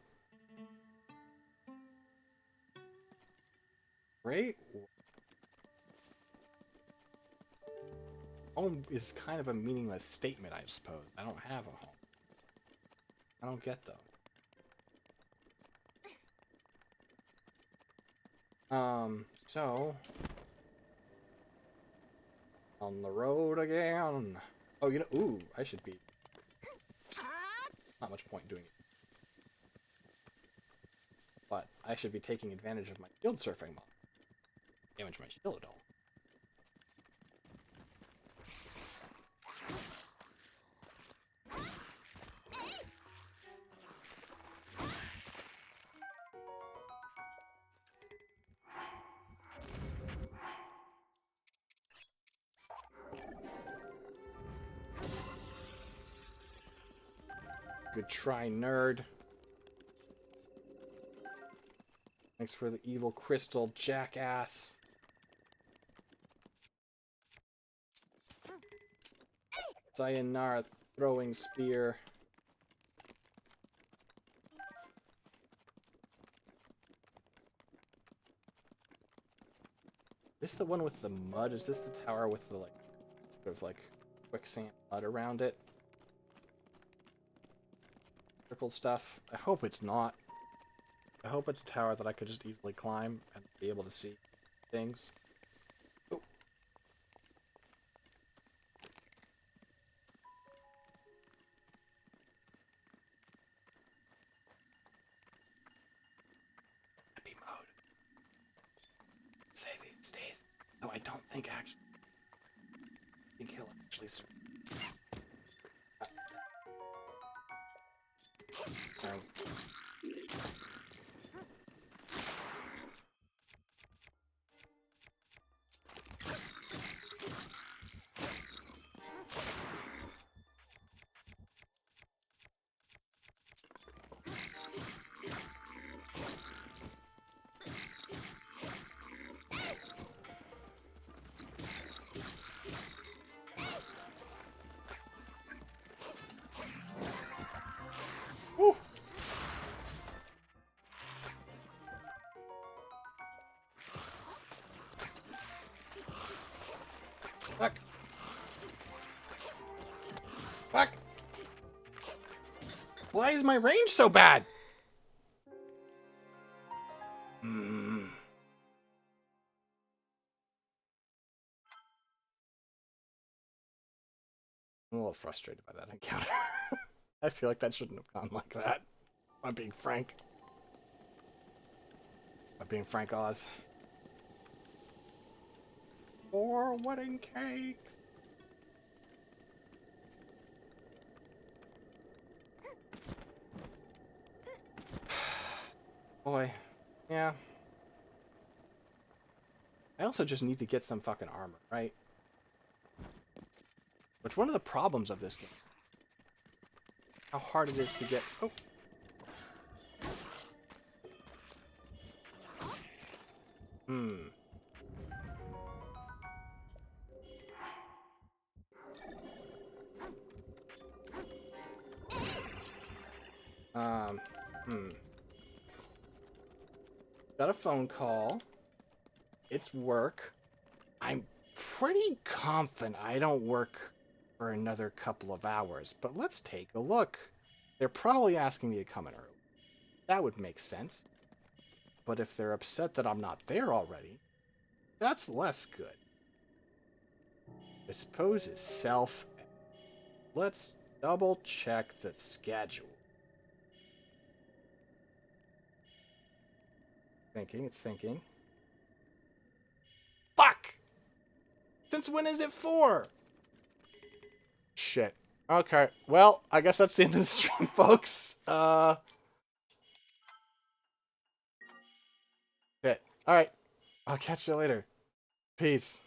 Great. Home is kind of a meaningless statement, I suppose. I don't have a home. I don't get those. So on the road again. Oh, you know, ooh, I should be. Not much point doing it, but I should be taking advantage of my shield surfing mod. Damage my shield at all. Good try, nerd. Thanks for the evil crystal, jackass. Sayonara throwing spear. Is this the one with the mud? Is this the tower with the, like, sort of like quicksand mud around it? Triple stuff. I hope it's not. I hope it's a tower that I could just easily climb and be able to see things. Oh. Happy mode. Say these days. No, I don't think actually. I think he'll actually survive. Alright. Woo! Fuck! Fuck! Why is my range so bad? I'm a little frustrated by that encounter. I feel like that shouldn't have gone like that. I'm being frank. I'm being frank, Oz. 4 wedding cakes! Boy. Yeah. I also just need to get some fucking armor, right? Which one of the problems of this game? How hard it is to get... Oh! Hmm. Hmm. Got a phone call. It's work. I'm pretty confident I don't work for another couple of hours, but let's take a look. They're probably asking me to come in early. That would make sense. But if they're upset that I'm not there already, that's less good. I suppose it's self. Let's double check the schedule. It's thinking. Fuck! Since when is it for? Shit. Okay. Well, I guess that's the end of the stream, folks. Shit. Alright. I'll catch you later. Peace.